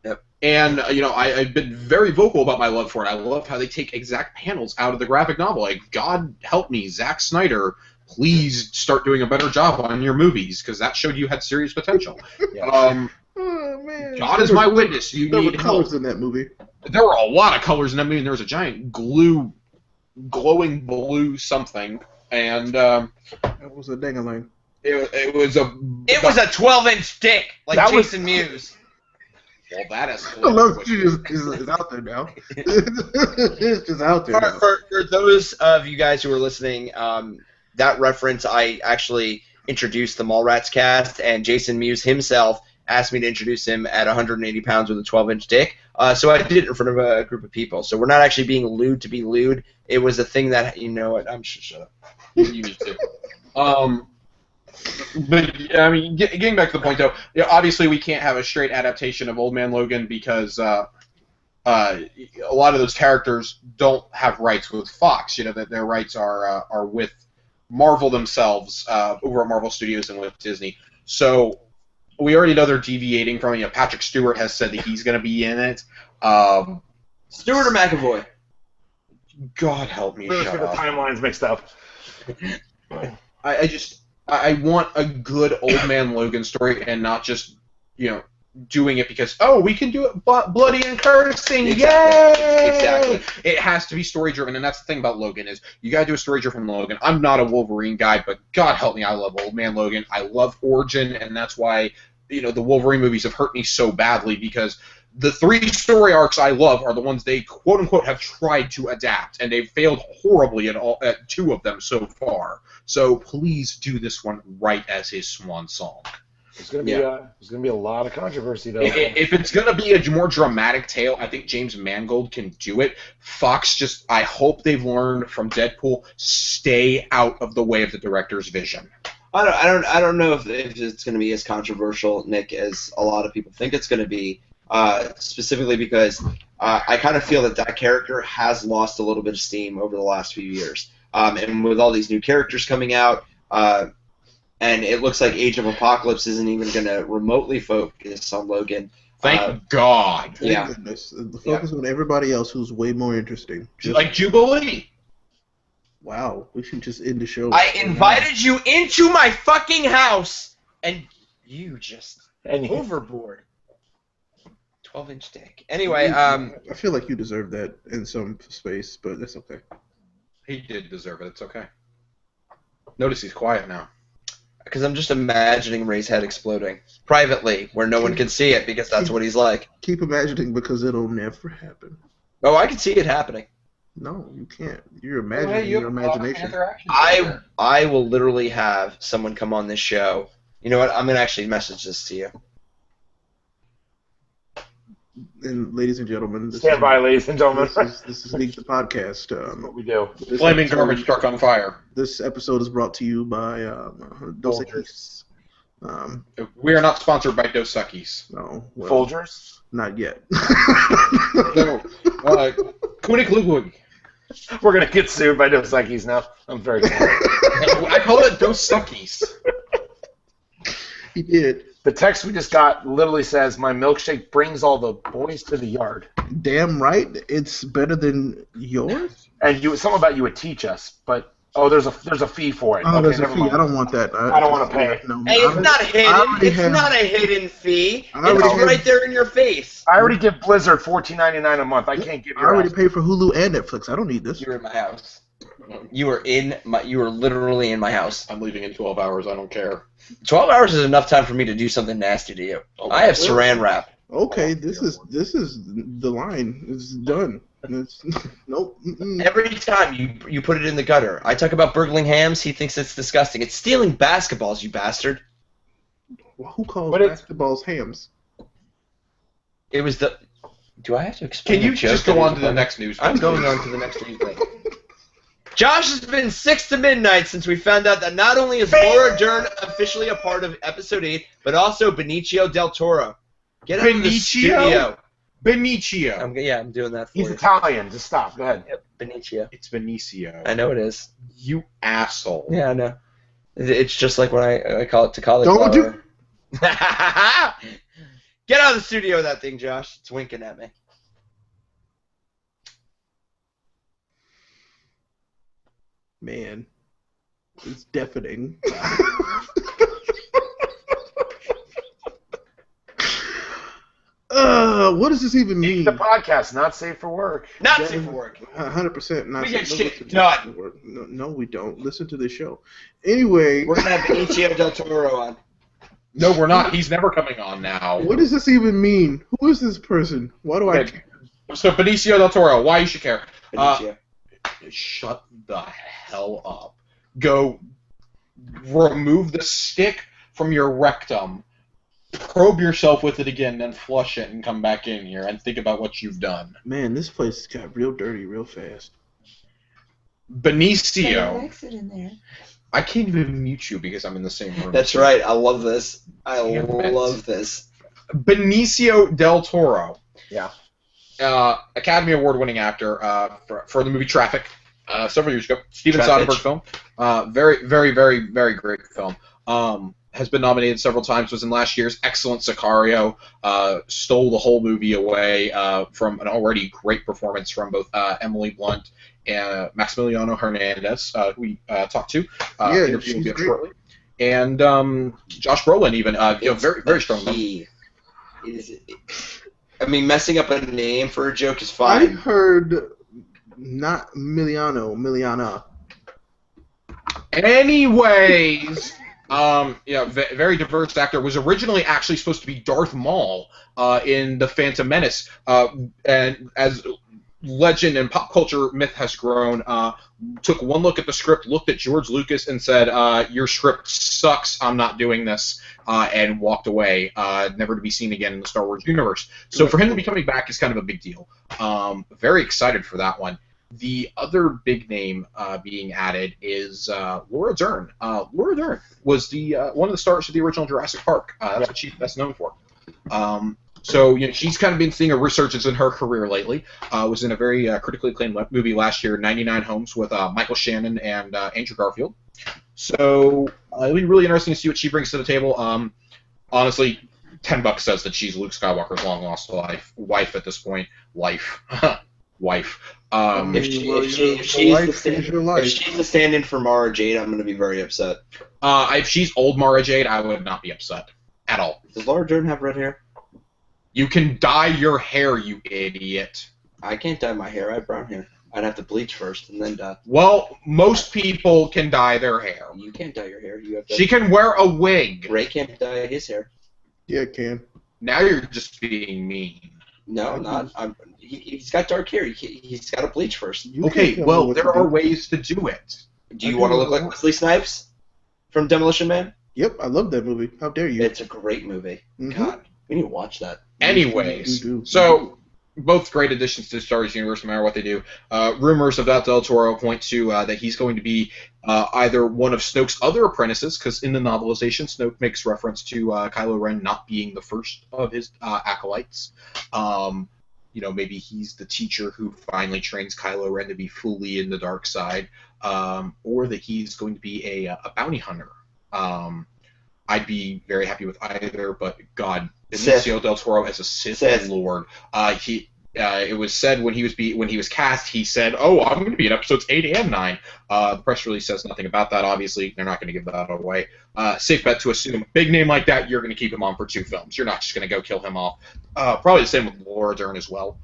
Yep. And, I've been very vocal about my love for it. I love how they take exact panels out of the graphic novel. Like, God help me, Zack Snyder, please start doing a better job on your movies, because that showed you had serious potential. Yeah. Oh, man. God is my witness. You There were need colors help. in that movie. There were a lot of colors in that movie, and there was a giant glowing blue something, and That was a dang-a-lang. it was a... It was a 12-inch dick, like That was- Jason Mewes. Well, that I escalated love quickly. it's out there now. It's just out there now. For those of you guys who are listening, that reference, I actually introduced the Mallrats cast, and Jason Mewes himself asked me to introduce him at 180 pounds with a 12-inch dick. So I did it in front of a group of people. So we're not actually being lewd to be lewd. It was a thing that, you know what, shut up. You need to. But I mean, getting back to the point though, obviously we can't have a straight adaptation of Old Man Logan because a lot of those characters don't have rights with Fox. You know that their rights are with Marvel themselves over at Marvel Studios and with Disney. So we already know they're deviating from it. You know, Patrick Stewart has said that he's going to be in it. Stewart or McAvoy? God help me, Really shut get the up. timelines mixed up. I want a good Old Man Logan story and not just, you know, doing it because, oh, we can do it bloody and cursing, yay! Exactly. It has to be story-driven, and that's the thing about Logan is you got to do a story-driven Logan. I'm not a Wolverine guy, but God help me, I love Old Man Logan. I love Origin, and that's why, you know, the Wolverine movies have hurt me so badly because the 3 story arcs I love are the ones they quote-unquote have tried to adapt, and they've failed horribly at 2 of them so far. So please do this one right as his swan song. There's gonna be a lot of controversy though. If it's gonna be a more dramatic tale, I think James Mangold can do it. Fox I hope they've learned from Deadpool. Stay out of the way of the director's vision. I don't know if it's going to be as controversial, Nick, as a lot of people think it's going to be. Specifically because I kind of feel that character has lost a little bit of steam over the last few years. And with all these new characters coming out, and it looks like Age of Apocalypse isn't even going to remotely focus on Logan. Thank God. Thank Yeah. goodness. The focus on everybody else who's way more interesting. Like Jubilee. Wow, we should just end the show. I invited you into my fucking house, and you just overboard. 12-inch dick. Anyway, I feel like you deserve that in some space, but that's okay. He did deserve it. It's okay. Notice he's quiet now. because I'm just imagining Ray's head exploding privately, where no one can see it, because that's what he's like. Keep imagining, because it'll never happen. Oh, I can see it happening. No, you can't. You're imagining your imagination. I will literally have someone come on this show. You know what? I'm gonna actually message this to you. And ladies and gentlemen, Stand by, ladies and gentlemen. This is Neeked, the podcast. That's what we do. Flaming garbage truck on fire. This episode is brought to you by Dos Folgers. Equis. We are not sponsored by Dos Equis. No, well, Folgers? not yet. No. Kunik Ludwig. We're going to get sued by Dos Equis now. I'm very sorry. I call it Dos Equis. He did. The text we just got literally says, "My milkshake brings all the boys to the yard." Damn right, it's better than yours. And something about you would teach us, but there's a fee for it. Oh, Okay, there's a never fee. mind. I don't want that. I don't want to pay. No, Hey, it's not hidden. It's not a hidden fee. It's right there in your face. I already give Blizzard $14.99 a month. I can't give I you. already paid for Hulu and Netflix. I don't need this. You're in my house. You were literally in my house. I'm leaving in 12 hours. I don't care. 12 hours is enough time for me to do something nasty to you. I have saran wrap. Okay, this is the line. It's done. It's, nope. Mm-mm. Every time you put it in the gutter. I talk about burgling hams, he thinks it's disgusting. It's stealing basketballs, you bastard. Well, who calls But it's- basketballs hams? It was the... Do I have to explain Can you the joke just that go is on to the funny? next news? I'm going on to the next news thing. Josh has been 6 to midnight since we found out that not only is Laura Dern officially a part of Episode 8, but also Benicio del Toro. Get out of the studio. Benicio. I'm doing that for He's you. Italian. Just stop. Go ahead. Yep, Benicio. It's Benicio. I know it is. You asshole. Yeah, I know. It's just like when I call it to college. Don't do- Get out of the studio with that thing, Josh. It's winking at me. Man, it's deafening. What does this even mean? The podcast not safe for work. Not safe for work. 100% not. We get safe. shit Listen done. to work. No, we don't. Listen to the show. Anyway, We're going to have Benicio del Toro on. No, we're not. He's never coming on now. What does this even mean? Who is this person? Why do I Okay. care? So Benicio del Toro, why you should care? Benicio. Shut the hell up. Go remove the stick from your rectum, probe yourself with it again, then flush it and come back in here and think about what you've done. Man, this place got real dirty real fast. Benicio. Exit in there. I can't even mute you because I'm in the same room. That's right. I love this. I Damn it. love this. Benicio del Toro. Yeah. Academy Award-winning actor for the movie Traffic several years ago. Steven Traffic. Soderbergh film. Very, very, very, very great film. Has been nominated several times. Was in last year's excellent Sicario. Stole the whole movie away from an already great performance from both Emily Blunt and Maximiliano Hernandez, who we talked to. Yeah, Interview will she's be up great. shortly. And Josh Brolin even. Very, very strong. Key. I mean, messing up a name for a joke is I fine. heard not Miliana. Anyways, very diverse actor. Was originally actually supposed to be Darth Maul in The Phantom Menace, and as legend and pop culture myth has grown, took one look at the script, looked at George Lucas, and said, "Your script sucks. I'm not doing this," and walked away, never to be seen again in the Star Wars universe. So for him to be coming back is kind of a big deal. Very excited for that one. The other big name being added is Laura Dern. Laura Dern was the one of the stars of the original Jurassic Park. That's what she's best known for. So she's kind of been seeing a resurgence in her career lately. Was in a very critically acclaimed movie last year, 99 Homes, with Michael Shannon and Andrew Garfield. So it'll be really interesting to see what she brings to the table. Honestly, $10 says that she's Luke Skywalker's long lost wife at this point. Wife. If she's the stand-in for Mara Jade, I'm going to be very upset. If she's old Mara Jade, I would not be upset at all. Does Laura Dern have red hair? You can dye your hair, you idiot. I can't dye my hair. I have brown hair. I'd have to bleach first and then dye. Well, most people can dye their hair. You can't dye your hair. You have to. She can wear a wig. Ray can't dye his hair. Yeah, it can. Now you're just being mean. No, I'm not. He's got dark hair. He's got to bleach first. You Okay, can't tell me well, what there to are do. ways to do it. Do you want to look like Wesley Snipes from Demolition Man? Yep, I love that movie. How dare you? It's a great movie. Mhm. God, we need to watch that. Anyways, You do. so both great additions to Star Wars universe, no matter what they do. Rumors about Del Toro point to that he's going to be either one of Snoke's other apprentices, because in the novelization, Snoke makes reference to Kylo Ren not being the first of his acolytes. Maybe he's the teacher who finally trains Kylo Ren to be fully in the dark side, or that he's going to be a bounty hunter. I'd be very happy with either, but God, Benicio del Toro as a Sith Lord. It was said when he was cast, he said, "Oh, I'm going to be in episodes 8 and 9." The press release says nothing about that. Obviously, they're not going to give that away. Safe bet to assume big name like that, you're going to keep him on for 2 films. You're not just going to go kill him off. Probably the same with Laura Dern as well.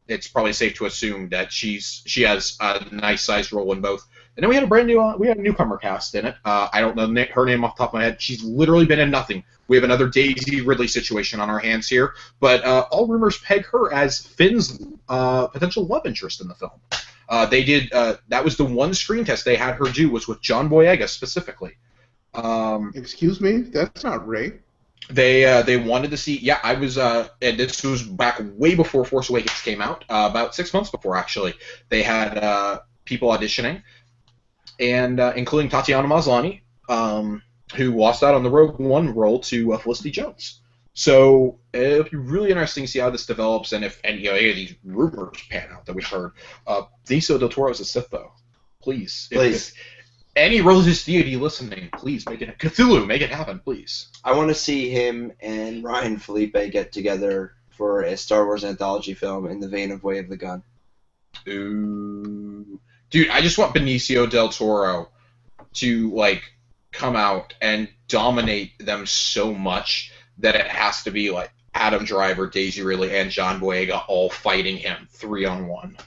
It's probably safe to assume that she has a nice sized role in both. And then we had a newcomer cast in it. I don't know her name off the top of my head. She's literally been in nothing. We have another Daisy Ridley situation on our hands here, but all rumors peg her as Finn's potential love interest in the film. That was the one screen test they had her do, was with John Boyega specifically. Excuse me? That's not Ray. They wanted to see. Yeah, I was. And this was back way before Force Awakens came out, about 6 months before actually. They had people auditioning, and including Tatiana Maslany, who lost out on the Rogue One role to Felicity Jones. So it'll be really interesting to see how this develops, and if any of these rumors pan out that we've heard. Benicio del Toro is a Sith, though. Please. If any religious deity listening, please make it. Cthulhu, make it happen, please. I want to see him and Ryan Felipe get together for a Star Wars anthology film in the vein of Way of the Gun. Ooh. Dude, I just want Benicio del Toro to, come out and dominate them so much that it has to be, Adam Driver, Daisy Ridley, and John Boyega all fighting him 3-on-1.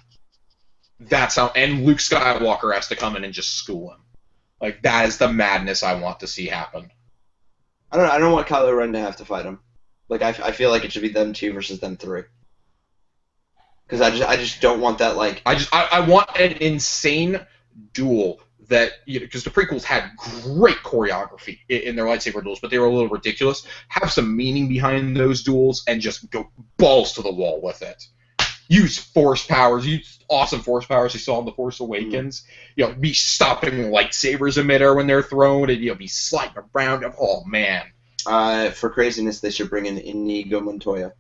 That's how... And Luke Skywalker has to come in and just school him. That is the madness I want to see happen. I don't know. I don't want Kylo Ren to have to fight him. Like I feel like it should be them 2 versus them 3. Because I just don't want that like. I want an insane duel that, because the prequels had great choreography in their lightsaber duels, but they were a little ridiculous. Have some meaning behind those duels and just go balls to the wall with it. Use force powers, use awesome force powers you saw in The Force Awakens. Be stopping lightsabers in midair when they're thrown, and be sliding around. Oh man! For craziness, they should bring in Inigo Montoya,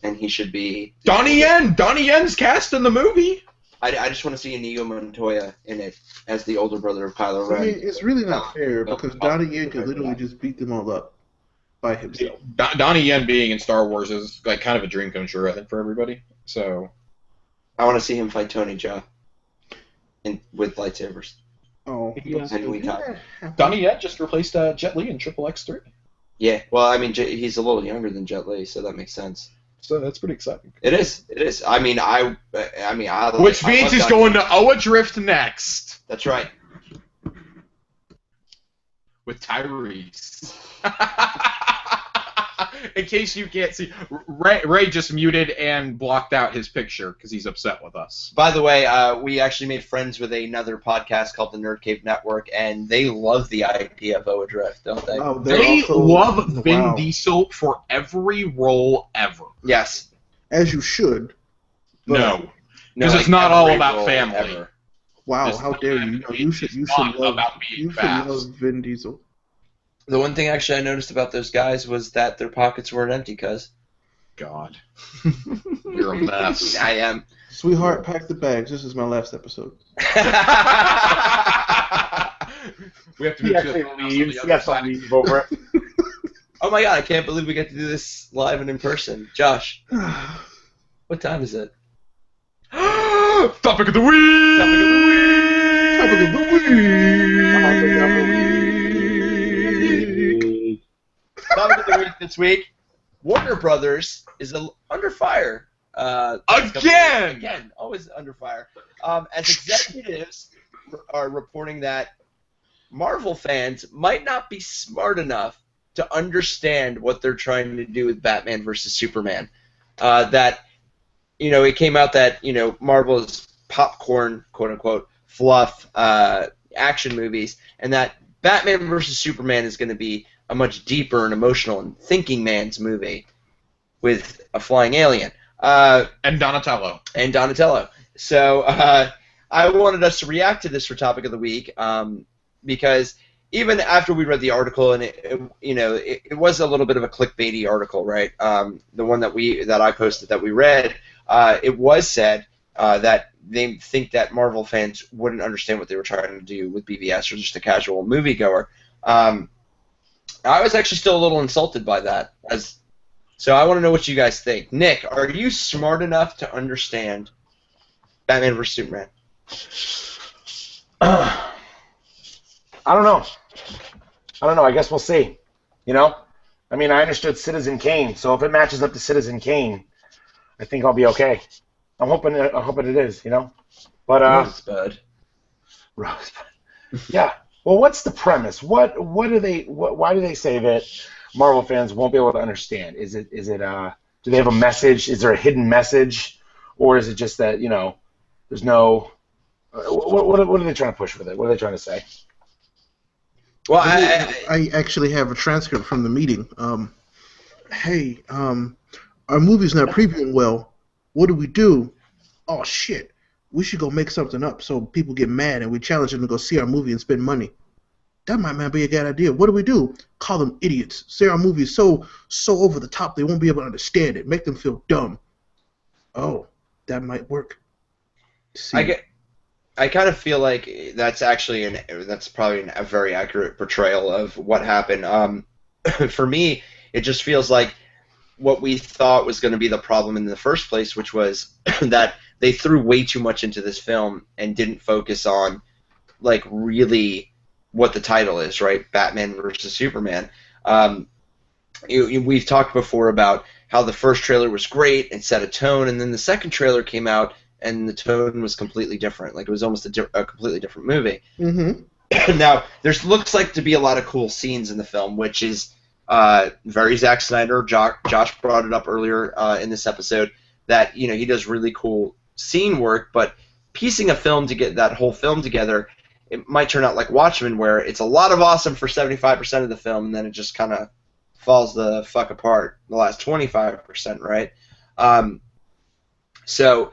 and he should be Donnie Yen. Donnie Yen's cast in the movie. I just want to see Inigo Montoya in it as the older brother of Kylo Ren. I mean, it's really not fair because Donnie Yen could literally just beat them all up by himself. Donnie Yen being in Star Wars is like kind of a dream come true, I think, for everybody. So I want to see him fight Tony Jaa with lightsabers. Oh, Donnie Yen just replaced Jet Li in Triple X3. Yeah, well, I mean, he's a little younger than Jet Li, so that makes sense. So that's pretty exciting. It is. I mean, which means he's going to Oa Drift next. That's right. With Tyrese. In case you can't see, Ray just muted and blocked out his picture because he's upset with us. By the way, we actually made friends with another podcast called the Nerd Cave Network, and they love the idea of Oa Drift, don't they? Oh, they love Vin Diesel for every role ever. Yes. As you should. No. Because it's not all about family. Ever. Wow, how dare you? You should love Vin Diesel. The one thing actually I noticed about those guys was that their pockets weren't empty, cuz. God. You're a mess. I am. Sweetheart, pack the bags. This is my last episode. We have to leave over it. Oh my god, I can't believe we get to do this live and in person. Josh, what time is it? Topic of the week! Topic of the week! Topic of the week! Topic of the week this week. Warner Brothers is under fire. Again, always under fire. As executives are reporting that Marvel fans might not be smart enough to understand what they're trying to do with Batman versus Superman. That, it came out that, Marvel is popcorn, quote unquote, fluff action movies, and that Batman versus Superman is going to be a much deeper and emotional and thinking man's movie with a flying alien. And Donatello. So I wanted us to react to this for Topic of the Week because even after we read the article, and it was a little bit of a clickbaity article, right? The one that I posted that we read, it was said that they think that Marvel fans wouldn't understand what they were trying to do with BVS or just a casual moviegoer. I was actually still a little insulted by that. So I want to know what you guys think. Nick, are you smart enough to understand Batman vs. Superman? I don't know. I guess we'll see. I mean, I understood Citizen Kane, so if it matches up to Citizen Kane, I think I'll be okay. I'm hoping it is. But Rosebud. Yeah. Well, what's the premise? Why do they say that Marvel fans won't be able to understand? Is it do they have a message? Is there a hidden message, or is it just that there's no? What are they trying to push with it? What are they trying to say? Well, I actually have a transcript from the meeting. Hey, our movie's not previewing well. What do? Oh shit. We should go make something up so people get mad and we challenge them to go see our movie and spend money. That might not be a good idea. What do? Call them idiots. Say our movie is so over the top they won't be able to understand it. Make them feel dumb. Oh, that might work. See. I kind of feel like that's actually that's probably a very accurate portrayal of what happened. For me, it just feels like what we thought was going to be the problem in the first place, which was that they threw way too much into this film and didn't focus on, really what the title is, right? Batman versus Superman. We've talked before about how the first trailer was great and set a tone, and then the second trailer came out and the tone was completely different. It was almost a completely different movie. Mm-hmm. Now, looks like to be a lot of cool scenes in the film, which is very Zack Snyder. Josh brought it up earlier in this episode that he does really cool scene work, but piecing a film to get that whole film together, it might turn out like Watchmen, where it's a lot of awesome for 75% of the film, and then it just kind of falls the fuck apart the last 25%, right? So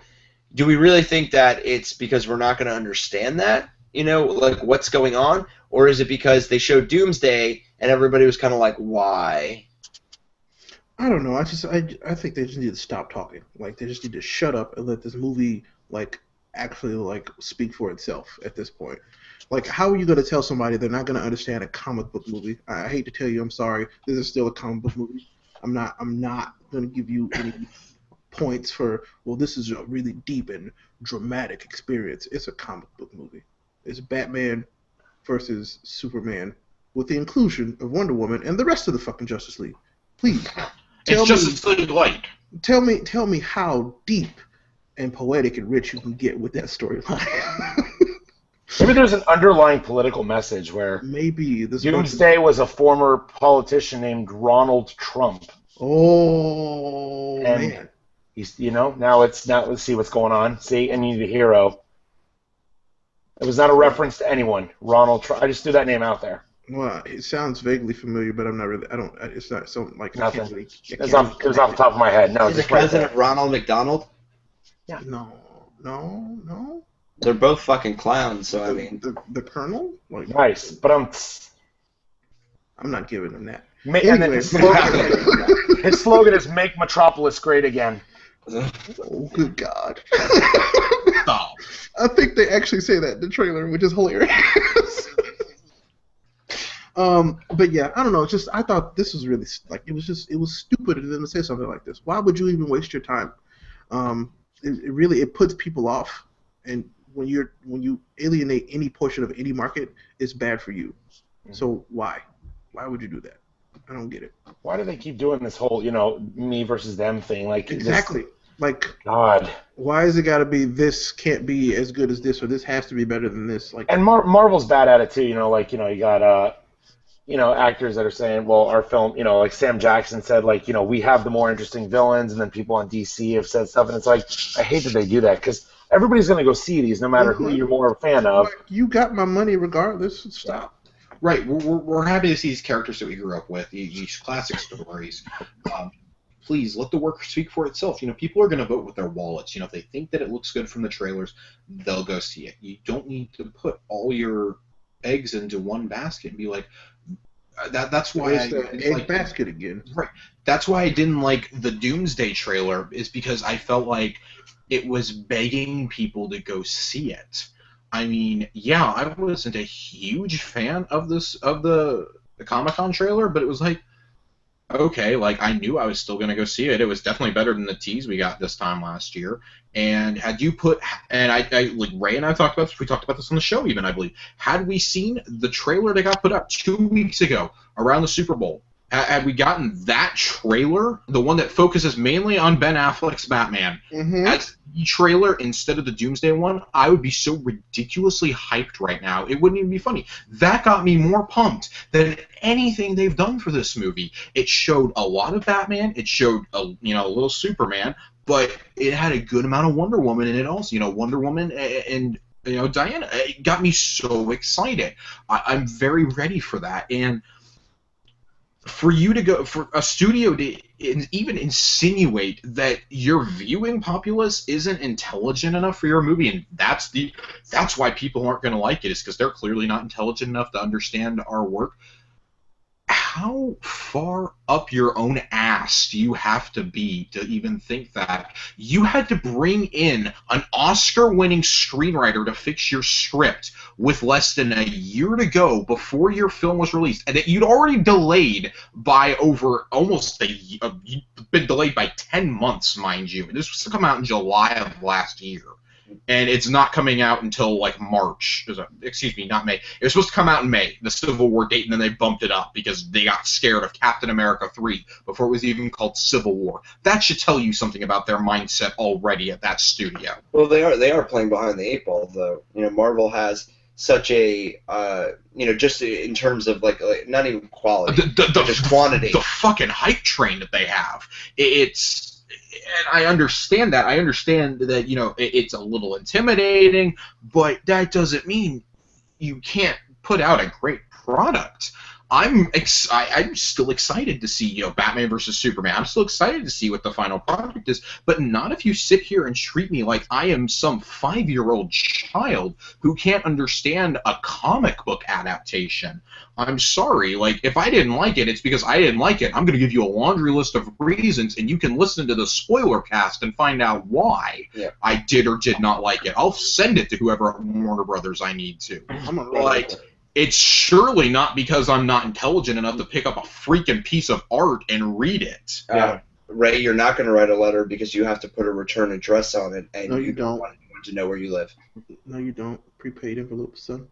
do we really think that it's because we're not going to understand that, like what's going on? Or is it because they showed Doomsday and everybody was kind of like, why? I don't know. I think they just need to stop talking. Like, they just need to shut up and let this movie, like, actually, like, speak for itself at this point. Like, how are you going to tell somebody they're not going to understand a comic book movie? I hate to tell you, I'm sorry. This is still a comic book movie. I'm not going to give you any points for, well, this is a really deep and dramatic experience. It's a comic book movie. It's Batman versus Superman with the inclusion of Wonder Woman and the rest of the fucking Justice League. Please, It's Justice League Light. tell me how deep and poetic and rich you can get with that storyline. Maybe there's an underlying political message where Maybe this Doomsday was a former politician named Ronald Trump. Oh And man, he's, now let's see what's going on. See, and you need a hero. It was not a reference to anyone. Ronald Trump. I just threw that name out there. well, it sounds vaguely familiar, but I'm not really. I don't. It's not so like I can't Nothing. really. It was off the top of my head. No, Is it just right there. President Ronald McDonald? No. They're both fucking clowns, so I mean. The Colonel. Like, Nice, but I'm not giving him that. and then Anyway. his slogan is "Make Metropolis Great Again." Oh, good God. Stop. I think they actually say that in the trailer, which is hilarious. But yeah, I don't know. Just I thought this was really like it was stupid of them to say something like this. Why would you even waste your time? It puts people off, and when you alienate any portion of any market, it's bad for you. So why would you do that? I don't get it. Why do they keep doing this whole, me versus them thing? Like Exactly. Like, God. why is it got to be this can't be as good as this, or this has to be better than this? Like, And Marvel's bad at it too. You got actors that are saying, well, our film, like Sam Jackson said, like, we have the more interesting villains, and then people on DC have said stuff, and it's like, I hate that they do that because everybody's gonna go see these, no matter who you're more a fan of. like, you got my money regardless. Stop. Right, we're happy to see these characters that we grew up with, these classic stories. Please let the work speak for itself. People are going to vote with their wallets. If they think that it looks good from the trailers, they'll go see it. You don't need to put all your eggs into one basket and be like, that's why It's the egg basket again. Right. That's why I didn't like the Doomsday trailer, is because I felt like it was begging people to go see it. I mean, yeah, I wasn't a huge fan of the Comic-Con trailer, but it was like, okay, like I knew I was still gonna go see it. It was definitely better than the tease we got this time last year. And had you put, and I like Ray and I talked about this, we talked about this on the show even, I believe. Had we seen the trailer that got put up 2 weeks ago around the Super Bowl, had we gotten that trailer, the one that focuses mainly on Ben Affleck's Batman, as the trailer instead of the Doomsday one, I would be so ridiculously hyped right now. It wouldn't even be funny. That got me more pumped than anything they've done for this movie. It showed a lot of Batman. It showed a little Superman, but it had a good amount of Wonder Woman in it also. Wonder Woman and Diana. It got me so excited. I'm very ready for that. And for you to go, for a studio to even insinuate that your viewing populace isn't intelligent enough for your movie, and that's why people aren't going to like it, is because they're clearly not intelligent enough to understand our work. How far up your own ass do you have to be to even think that? You had to bring in an Oscar-winning screenwriter to fix your script with less than a year to go before your film was released, and that you'd already delayed by over almost you'd been delayed by 10 months, mind you. This was to come out in July of last year. And it's not coming out until like March. Excuse me, not May. It was supposed to come out in May, the Civil War date, and then they bumped it up because they got scared of Captain America 3 before it was even called Civil War. That should tell you something about their mindset already at that studio. Well, they are playing behind the eight ball, though. Marvel has such a just in terms of like not even quality, but just quantity. The fucking hype train that they have. It's, and I understand that. I understand that it's a little intimidating, but that doesn't mean you can't put out a great product. I'm still excited to see Batman versus Superman. I'm still excited to see what the final product is, but not if you sit here and treat me like I am some 5-year-old child who can't understand a comic book adaptation. I'm sorry. Like, if I didn't like it, it's because I didn't like it. I'm going to give you a laundry list of reasons, and you can listen to the spoiler cast and find out why I did or did not like it. I'll send it to whoever at Warner Brothers I need to. Like, it's surely not because I'm not intelligent enough to pick up a freaking piece of art and read it. Ray, you're not going to write a letter because you have to put a return address on it, and no, you don't want anyone to know where you live. No, you don't. Prepaid envelopes, son.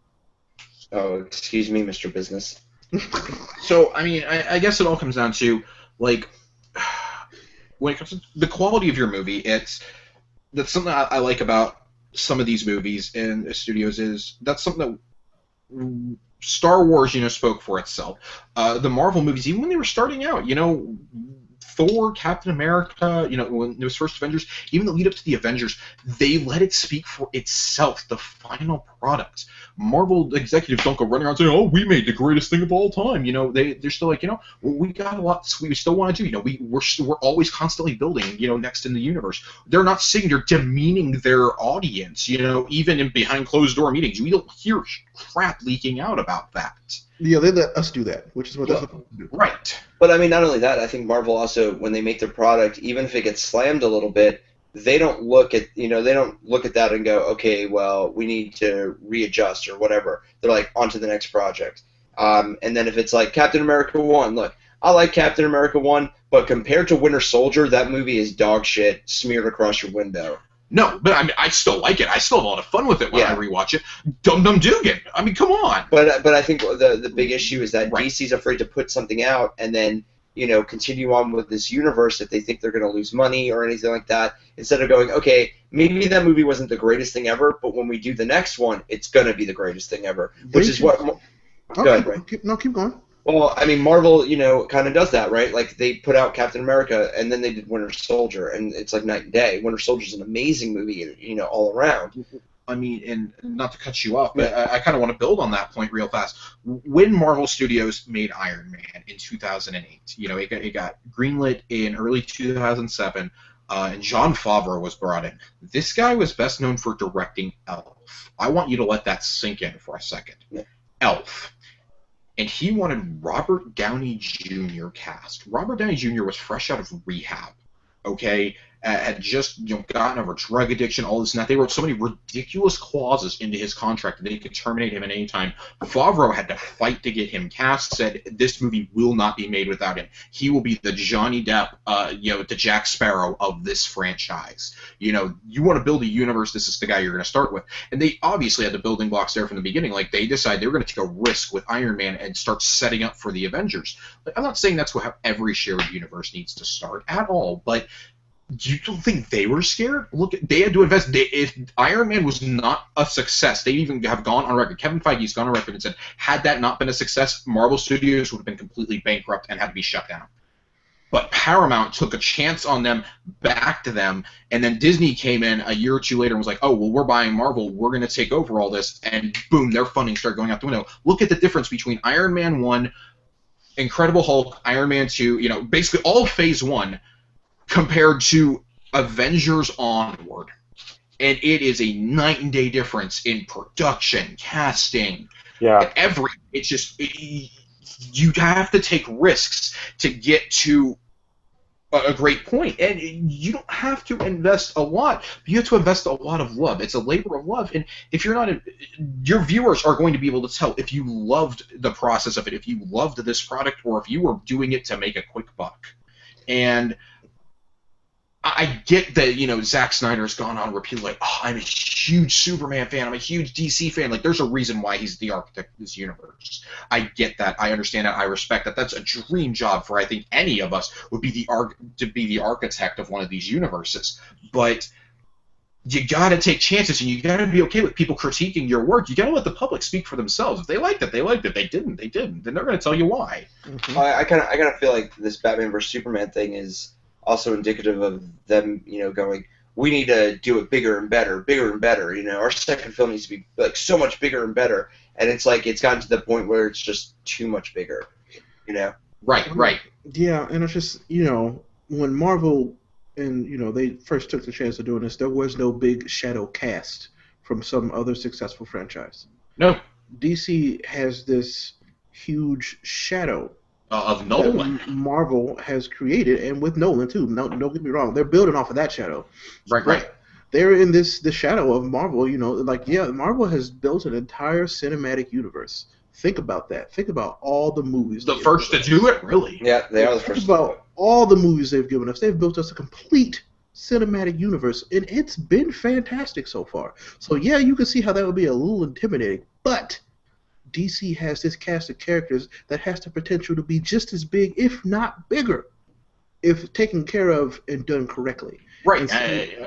Oh, excuse me, Mr. Business. So, I mean, I guess it all comes down to, like, when it comes to the quality of your movie, that's something I like about some of these movies and studios is that's something that Star Wars, spoke for itself. The Marvel movies, even when they were starting out, Thor, Captain America, when it was first Avengers, even the lead up to the Avengers, they let it speak for itself, the final product. Marvel executives don't go running around saying, "Oh, we made the greatest thing of all time." They're still like, well, we got a lot we still want to do. We're always constantly building, next in the universe. They're not saying they're demeaning their audience, even in behind closed door meetings. We don't hear crap leaking out about that. Yeah, they let us do that, which is what they're supposed to do. Right. But I mean, not only that, I think Marvel also, when they make their product, even if it gets slammed a little bit, they don't look at that and go, okay, well, we need to readjust or whatever. They're like, on to the next project. And then if it's like Captain America 1, look, I like Captain America 1, but compared to Winter Soldier, that movie is dog shit smeared across your window. No, but I mean, I still like it. I still have a lot of fun with it when I rewatch it. Dum Dum Dugan. I mean, come on. But I think the big issue is that DC's afraid to put something out and then continue on with this universe if they think they're going to lose money or anything like that. Instead of going, okay, maybe that movie wasn't the greatest thing ever, but when we do the next one, it's going to be the greatest thing ever. Which is what. Go ahead, Ray. Keep going. Well, I mean, Marvel, kind of does that, right? Like, they put out Captain America, and then they did Winter Soldier, and it's like night and day. Winter Soldier's an amazing movie, all around. I mean, and not to cut you off, but I kind of want to build on that point real fast. When Marvel Studios made Iron Man in 2008, it got greenlit in early 2007, and Jon Favreau was brought in. This guy was best known for directing Elf. I want you to let that sink in for a second. Yeah. Elf. And he wanted Robert Downey Jr. cast. Robert Downey Jr. was fresh out of rehab, okay? Had just gotten over drug addiction, all this and that. They wrote so many ridiculous clauses into his contract that they could terminate him at any time. Favreau had to fight to get him cast, said this movie will not be made without him. He will be the Johnny Depp, the Jack Sparrow of this franchise. You want to build a universe, this is the guy you're going to start with. And they obviously had the building blocks there from the beginning. Like, they decided they were going to take a risk with Iron Man and start setting up for the Avengers. Like, I'm not saying that's how every shared universe needs to start at all, but you don't think they were scared? Look, they had to invest. If Iron Man was not a success, they even have gone on record. Kevin Feige's gone on record and said, had that not been a success, Marvel Studios would have been completely bankrupt and had to be shut down. But Paramount took a chance on them, backed them, and then Disney came in a year or two later and was like, oh, well, we're buying Marvel, we're going to take over all this, and boom, their funding started going out the window. Look at the difference between Iron Man 1, Incredible Hulk, Iron Man 2, basically all of Phase 1, compared to Avengers onward. And it is a night and day difference in production, casting, it's just, you have to take risks to get to a great point. And you don't have to invest a lot, but you have to invest a lot of love. It's a labor of love. And if you're not, your viewers are going to be able to tell if you loved the process of it, if you loved this product, or if you were doing it to make a quick buck. And I get that, Zack Snyder's gone on repeatedly, like, oh, I'm a huge Superman fan, I'm a huge DC fan. Like, there's a reason why he's the architect of this universe. I get that, I understand that, I respect that. That's a dream job for, I think, any of us would be to be the architect of one of these universes. But you gotta take chances, and you gotta be okay with people critiquing your work. You gotta let the public speak for themselves. If they liked it, they liked it. They didn't, they didn't. Then they're gonna tell you why. Mhm. I kind of feel like this Batman vs Superman thing is also indicative of them, going, we need to do it bigger and better, bigger and better. Our second film needs to be like so much bigger and better, and it's like it's gotten to the point where it's just too much bigger. Right. Yeah, and it's just, when Marvel and, they first took the chance of doing this, there was no big shadow cast from some other successful franchise. No. DC has this huge shadow Of Nolan. that Marvel has created, and with Nolan too. No, don't get me wrong, they're building off of that shadow. Right. They're in the shadow of Marvel. Marvel has built an entire cinematic universe. Think about that. Think about all the movies. The first to do it, really. Yeah, they are the Think first. about all the movies they've given us. They've built us a complete cinematic universe, and it's been fantastic so far. So yeah, you can see how that would be a little intimidating, but DC has this cast of characters that has the potential to be just as big, if not bigger, if taken care of and done correctly. Right. And so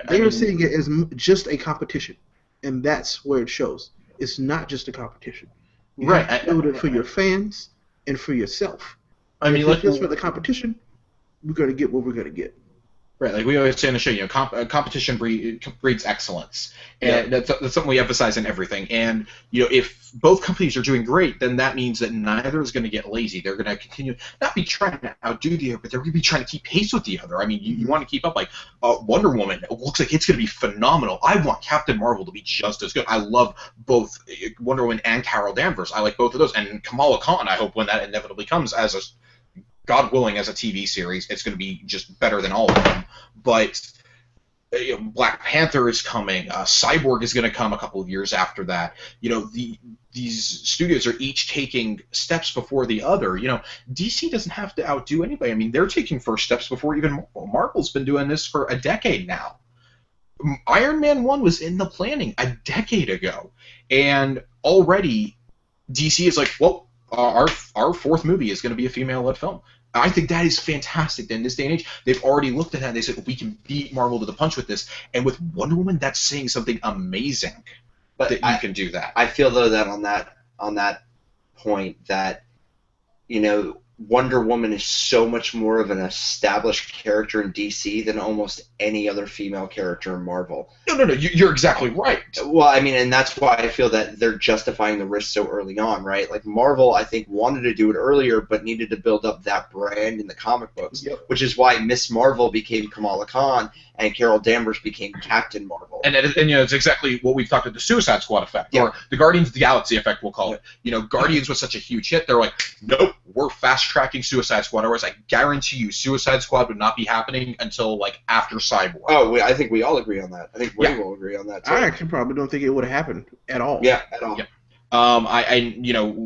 they are seeing it as just a competition, and that's where it shows. It's not just a competition. You have to build it for your fans and for yourself. If it's just for the competition, we're going to get what we're going to get. Right, like we always say on the show, competition breeds excellence, and that's something we emphasize in everything. And if both companies are doing great, then that means that neither is going to get lazy. They're going to continue not be trying to outdo the other, but they're going to be trying to keep pace with the other. I mean, you want to keep up. Like Wonder Woman, it looks like it's going to be phenomenal. I want Captain Marvel to be just as good. I love both Wonder Woman and Carol Danvers. I like both of those, and Kamala Khan. I hope when that inevitably comes as a God willing, as a TV series, it's going to be just better than all of them. But Black Panther is coming. Cyborg is going to come a couple of years after that. These studios are each taking steps before the other. DC doesn't have to outdo anybody. I mean, they're taking first steps before even Marvel. Marvel's been doing this for a decade now. Iron Man 1 was in the planning a decade ago, and already DC is like, well, our fourth movie is going to be a female-led film. I think that is fantastic. In this day and age, they've already looked at that and they said, we can beat Marvel to the punch with this. And with Wonder Woman, that's saying something amazing that you can do that. I feel, though, that on that point that, Wonder Woman is so much more of an established character in DC than almost any other female character in Marvel. No, you're exactly right. Well, I mean, and that's why I feel that they're justifying the risk so early on, right? Like, Marvel, I think, wanted to do it earlier, but needed to build up that brand in the comic books, which is why Miss Marvel became Kamala Khan and Carol Danvers became Captain Marvel. And it's exactly what we've talked about, the Suicide Squad effect, or the Guardians of the Galaxy effect, we'll call it. Guardians was such a huge hit, they're like, nope, we're fast-tracking Suicide Squad. Otherwise, I guarantee you, Suicide Squad would not be happening until, after Cyborg. Oh, I think we all agree on that. I think we will agree on that, too. I actually probably don't think it would have happened at all. Yeah, at all. Yeah.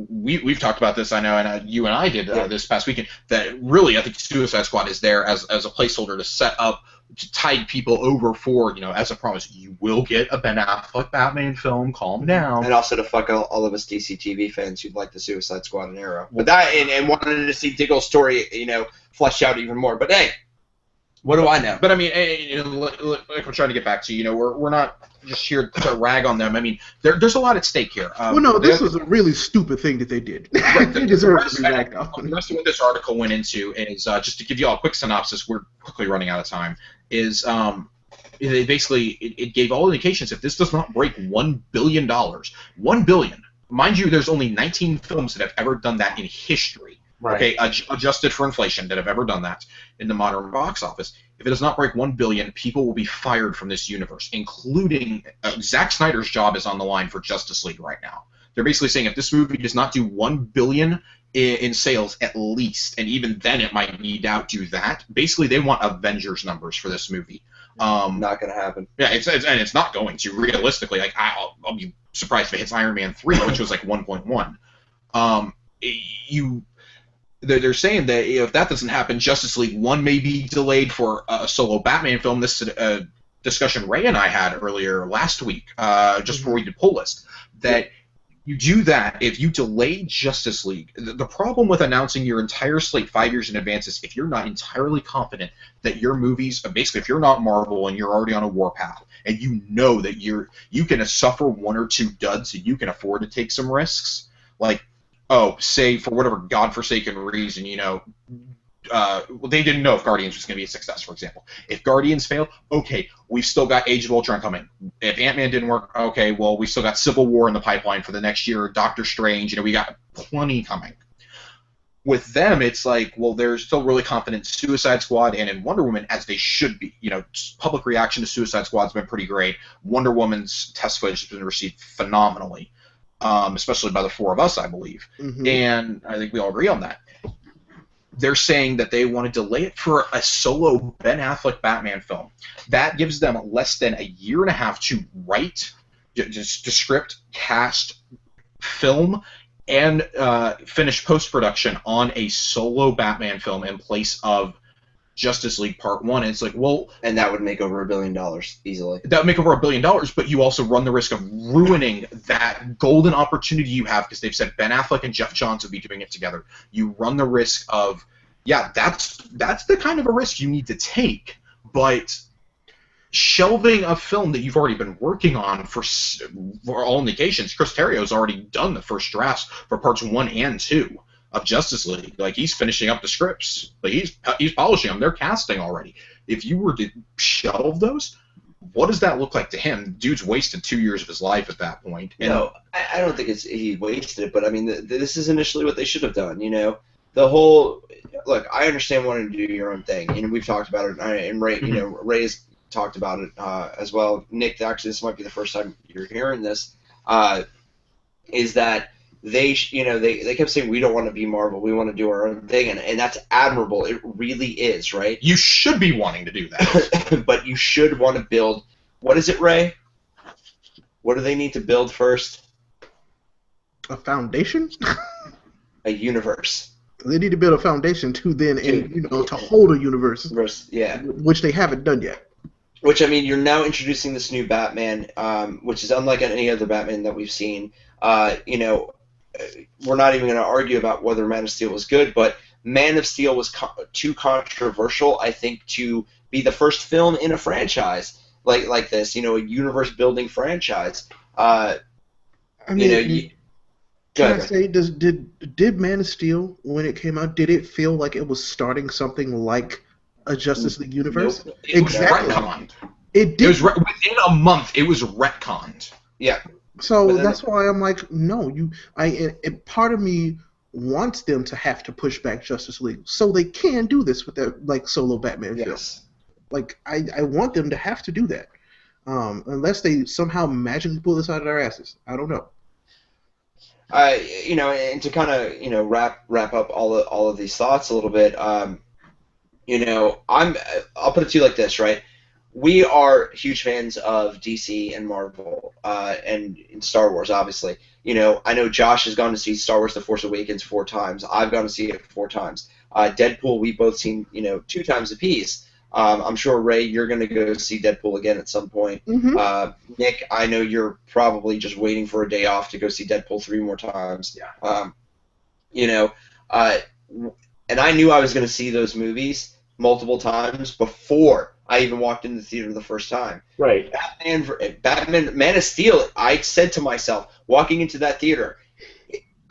We've talked about this, I know, and you and I did this past weekend, that really I think Suicide Squad is there as a placeholder to set up, to tide people over for, as a promise, you will get a Ben Affleck Batman film, calm down. And also to fuck all of us DC TV fans who'd like the Suicide Squad and Arrow. But that, and wanted to see Diggle's story, fleshed out even more. But hey, what do I know? But I mean, like I'm trying to get back to, we're not just here to rag on them. I mean, there's a lot at stake here. This was a really stupid thing that they did. They deserve to be ragged on. The rest of what this article went into is, just to give you all a quick synopsis, we're quickly running out of time, is it basically it gave all indications if this does not break $1 billion, $1 billion, mind you, there's only 19 films that have ever done that in history. Right. Okay, adjusted for inflation, that have ever done that in the modern box office. If it does not break $1 billion, people will be fired from this universe, including Zack Snyder's job is on the line for Justice League right now. They're basically saying if this movie does not do $1 billion in sales at least, and even then it might need to outdo that. Basically, they want Avengers numbers for this movie. Not going to happen. Yeah, and it's not going to. Realistically, I'll be surprised if it hits Iron Man 3, which was 1.1. They're saying that if that doesn't happen, Justice League 1 may be delayed for a solo Batman film. This discussion Ray and I had earlier last week, just before we did Pull List, that you do that if you delay Justice League. The problem with announcing your entire slate 5 years in advance is if you're not entirely confident that your movies, basically if you're not Marvel and you're already on a warpath, and you know that you can suffer one or two duds, so you can afford to take some risks. Like, oh, say for whatever godforsaken reason, they didn't know if Guardians was going to be a success, for example. If Guardians failed, okay, we've still got Age of Ultron coming. If Ant-Man didn't work, okay, well, we still got Civil War in the pipeline for the next year, Doctor Strange, we got plenty coming. With them, it's like, well, they're still really confident in Suicide Squad and in Wonder Woman, as they should be. Public reaction to Suicide Squad's been pretty great. Wonder Woman's test footage has been received phenomenally, especially by the four of us, I believe. Mm-hmm. And I think we all agree on that. They're saying that they want to delay it for a solo Ben Affleck Batman film. That gives them less than a year and a half to write, just the script, cast, film, and finish post-production on a solo Batman film in place of Justice League Part 1. And it's like, well... And that would make over $1 billion easily. That would make over $1 billion, but you also run the risk of ruining that golden opportunity you have, because they've said Ben Affleck and Jeff Johns will be doing it together. You run the risk of, that's the kind of a risk you need to take, but shelving a film that you've already been working on for all indications, Chris Terrio's already done the first drafts for parts 1 and 2 of Justice League. Like, he's finishing up the scripts. Like, he's polishing them. They're casting already. If you were to shelve those, what does that look like to him? Dude's wasted 2 years of his life at that point. No, I don't think he wasted it, but I mean, this is initially what they should have done. The whole look. I understand wanting to do your own thing, and we've talked about it. And Ray, Ray's talked about it as well. Nick, actually, this might be the first time you're hearing this. Is that they kept saying, we don't want to be Marvel, we want to do our own thing, and that's admirable. It really is, right? You should be wanting to do that. But you should want to build, what is it, Ray? What do they need to build first? A foundation? A universe. They need to build a foundation to then, to hold a universe. Yeah. Which they haven't done yet. Which, I mean, you're now introducing this new Batman, which is unlike any other Batman that we've seen. We're not even going to argue about whether Man of Steel was good, but Man of Steel was too controversial, I think, to be the first film in a franchise like this, a universe-building franchise. Can I say, did Man of Steel, when it came out, did it feel like it was starting something like a Justice League universe? Nope. Exactly. It did. It was within a month. It was retconned. Yeah. So that's why I'm like, no, part of me wants them to have to push back Justice League so they can do this with their solo Batman film. Like, I want them to have to do that, unless they somehow magically pull this out of their asses. I don't know. And to kind of wrap up all of these thoughts a little bit. I'll put it to you like this, right? We are huge fans of DC and Marvel, and in Star Wars, obviously. I know Josh has gone to see Star Wars: The Force Awakens 4 times. I've gone to see it 4 times. Deadpool, we've both seen 2 times apiece. I'm sure, Ray, you're going to go see Deadpool again at some point. Mm-hmm. Nick, I know you're probably just waiting for a day off to go see Deadpool 3 more times. Yeah. And I knew I was going to see those movies multiple times before I even walked in the theater the first time. Right. Batman, Man of Steel, I said to myself, walking into that theater,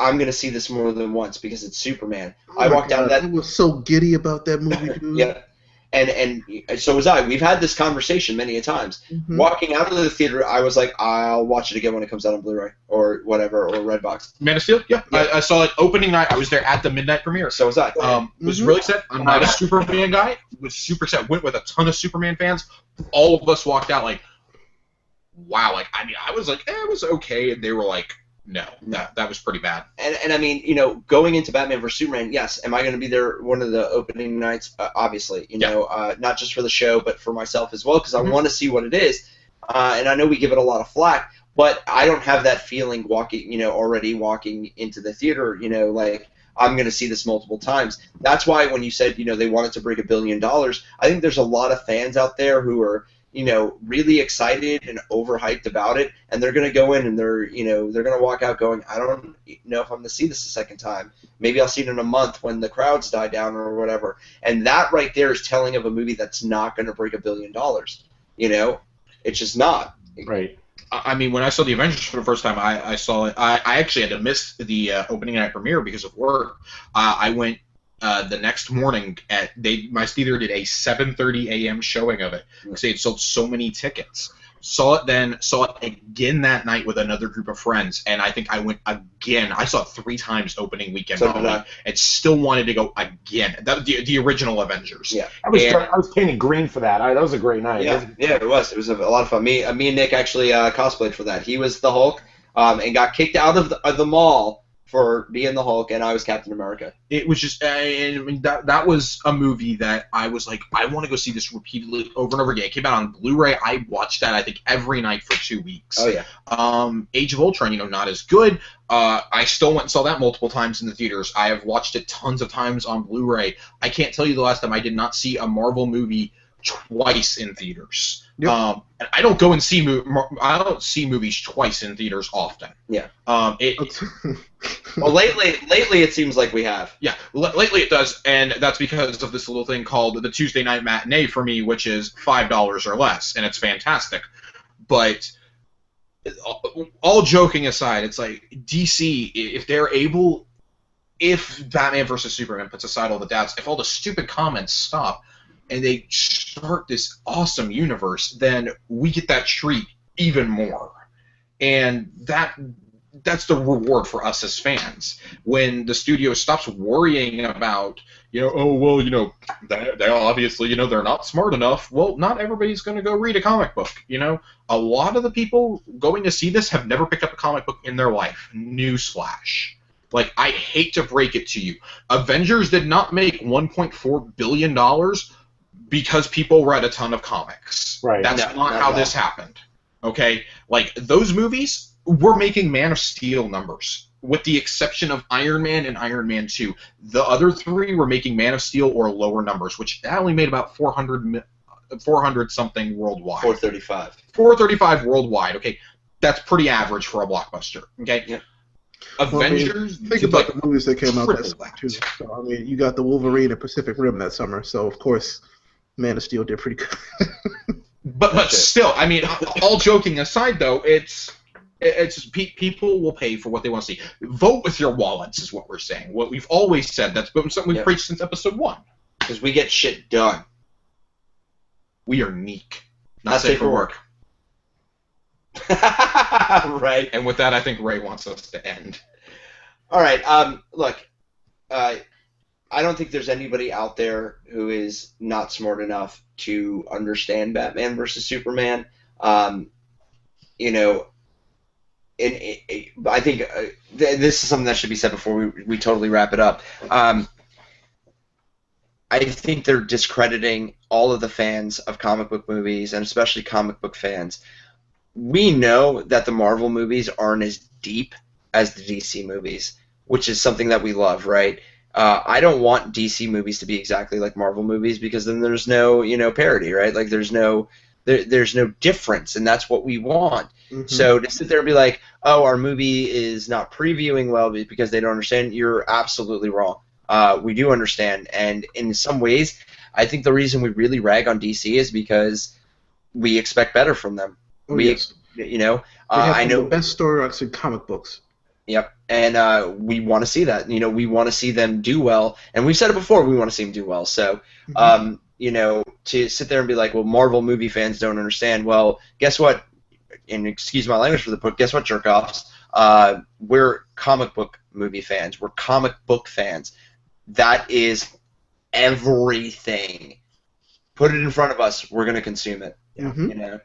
I'm going to see this more than once because it's Superman. I walked out of that. I was so giddy about that movie, dude. Yeah. And so was I. We've had this conversation many a times. Mm-hmm. Walking out of the theater, I was like, I'll watch it again when it comes out on Blu-ray or whatever, or Redbox. Man of Steel? Yeah. I saw it opening night. I was there at the midnight premiere. So was I. Was really excited. I'm not a Superman guy. Was super excited. Went with a ton of Superman fans. All of us walked out like, wow. Like, I mean, I was like, it was okay. And they were like, no, that was pretty bad. And I mean, going into Batman vs Superman, yes, am I going to be there one of the opening nights? Obviously, not just for the show, but for myself as well, because I want to see what it is. And I know we give it a lot of flack, but I don't have that feeling already walking into the theater, like I'm going to see this multiple times. That's why when you said, they wanted to break $1 billion, I think there's a lot of fans out there who are really excited and overhyped about it, and they're going to go in and they're going to walk out going, I don't know if I'm going to see this a second time. Maybe I'll see it in a month when the crowds die down or whatever. And that right there is telling of a movie that's not going to break $1 billion. It's just not. Right. I mean, when I saw the Avengers for the first time, I saw it. I actually had to miss the opening night premiere because of work. I went the next morning my theater did a 7:30 a.m. showing of it because they had sold so many tickets. Saw it again that night with another group of friends, and I think I went again. I saw it 3 times opening weekend only, and still wanted to go again. The original Avengers. Yeah, I was painted green for that. That was a great night. Yeah, it was. It was a lot of fun. Me and Nick actually cosplayed for that. He was the Hulk, and got kicked out of the mall for being the Hulk, and I was Captain America. It was just, I mean, that was a movie that I was like, I want to go see this repeatedly over and over again. It came out on Blu-ray. I watched that, I think, every night for 2 weeks. Oh, yeah. Age of Ultron, not as good. I still went and saw that multiple times in the theaters. I have watched it tons of times on Blu-ray. I can't tell you the last time I did not see a Marvel movie twice in theaters. Yep. And I don't go and see movies twice in theaters often. Yeah. Well, lately it seems like we have. Yeah, lately it does, and that's because of this little thing called the Tuesday night matinee for me, which is $5 or less, and it's fantastic. But all joking aside, it's like DC, if Batman versus Superman puts aside all the doubts, if all the stupid comments stop, and they start this awesome universe, then we get that treat even more. And that's the reward for us as fans. When the studio stops worrying about, they obviously, they're not smart enough. Well, not everybody's going to go read a comic book, A lot of the people going to see this have never picked up a comic book in their life. Newsflash. Like, I hate to break it to you. Avengers did not make $1.4 billion because people read a ton of comics. Right. That's not how this happened. Okay? Like, those movies were making Man of Steel numbers, with the exception of Iron Man and Iron Man 2. The other 3 were making Man of Steel or lower numbers, which that only made about 400 something worldwide. 435. 435 worldwide. Okay? That's pretty average for a blockbuster. Okay? Yeah. Avengers. Think about the movies that came out that summer too. So, I mean, you got the Wolverine and Pacific Rim that summer, so of course, Man of Steel did pretty good. but still, I mean, all joking aside, though, it's people will pay for what they want to see. Vote with your wallets is what we're saying. What we've always said. That's been something we've preached since episode 1. Because we get shit done. We are Neek, not safe for work. Right. And with that, I think Ray wants us to end. All right. Look, I don't think there's anybody out there who is not smart enough to understand Batman versus Superman. I think this is something that should be said before we totally wrap it up. I think they're discrediting all of the fans of comic book movies, and especially comic book fans. We know that the Marvel movies aren't as deep as the DC movies, which is something that we love, right? I don't want DC movies to be exactly like Marvel movies, because then there's no, parody, right? Like there's no difference, and that's what we want. Mm-hmm. So to sit there and be like, oh, our movie is not previewing well because they don't understand, you're absolutely wrong. We do understand, and in some ways, I think the reason we really rag on DC is because we expect better from them. Yes. I know the best story arcs in comic books. Yep, and we want to see that. We want to see them do well, and we've said it before. We want to see them do well. So, to sit there and be like, well, Marvel movie fans don't understand. Well, guess what? And excuse my language for the book. Guess what, jerk-offs? We're comic book movie fans. We're comic book fans. That is everything. Put it in front of us. We're gonna consume it. Mm-hmm.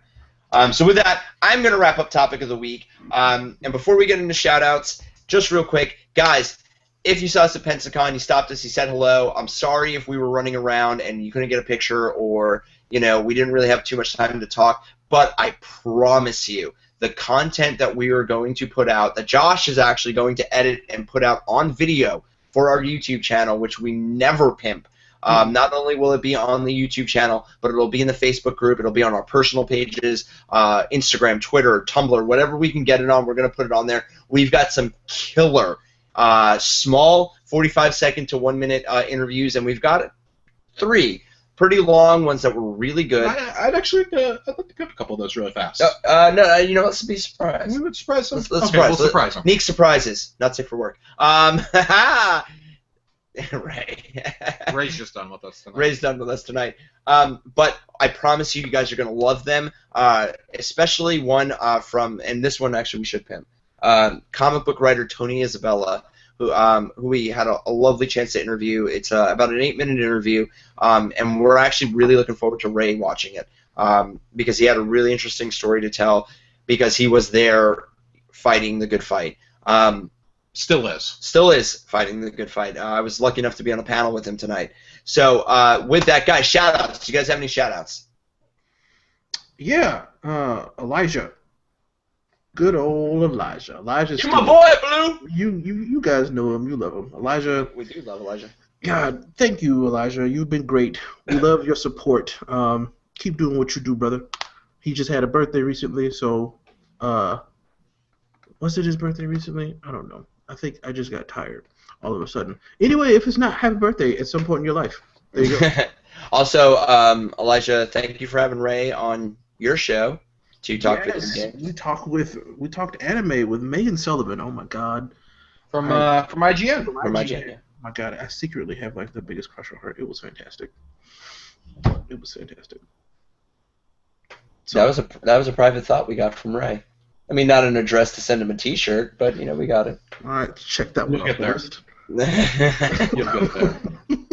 So with that, I'm going to wrap up Topic of the Week. And before we get into shout-outs, just real quick, guys, if you saw us at Pensacon, you stopped us, you said hello. I'm sorry if we were running around and you couldn't get a picture, or, we didn't really have too much time to talk. But I promise you, the content that we are going to put out, that Josh is actually going to edit and put out on video for our YouTube channel, which we never pimp. Not only will it be on the YouTube channel, but it'll be in the Facebook group. It'll be on our personal pages, Instagram, Twitter, Tumblr, whatever we can get it on, we're going to put it on there. We've got some killer, small 45-second to 1-minute interviews, and we've got 3 pretty long ones that were really good. I'd actually I'd like to cut a couple of those really fast. No, you know, let's be surprised. Let's surprise them. Let's Okay, we'll surprise. surprise them. Neek surprises. Not safe for work. Ray. Ray's just done with us tonight. Ray's done with us tonight. But I promise you guys are going to love them, especially one from, and this one actually we should pimp, comic book writer Tony Isabella, who we had a lovely chance to interview. It's about an 8-minute interview, and we're actually really looking forward to Ray watching it because he had a really interesting story to tell because he was there fighting the good fight. Still is. Still is fighting the good fight. I was lucky enough to be on a panel with him tonight. So with that, guys, shout-outs. Do you guys have any shout-outs? Yeah, Elijah. Good old Elijah. Elijah's You're my boy, Blue! You guys know him. You love him. Elijah. We do love Elijah. God, thank you, Elijah. You've been great. We love your support. Keep doing what you do, brother. He just had a birthday recently, so was it his birthday recently? I don't know. I think I just got tired all of a sudden. Anyway, if it's not, happy birthday at some point in your life. There you go. Also, Elijah, thank you for having Ray on your show to talk video games. We talked anime with Megan Sullivan. Oh my God. From IGN. From IGN. Oh my God, I secretly have like the biggest crush on her. It was fantastic. It was fantastic. So, that was a private thought we got from Ray. I mean, not an address to send him a T-shirt, but you know we got it. All right, check that one We'll out get there. first. You'll get there.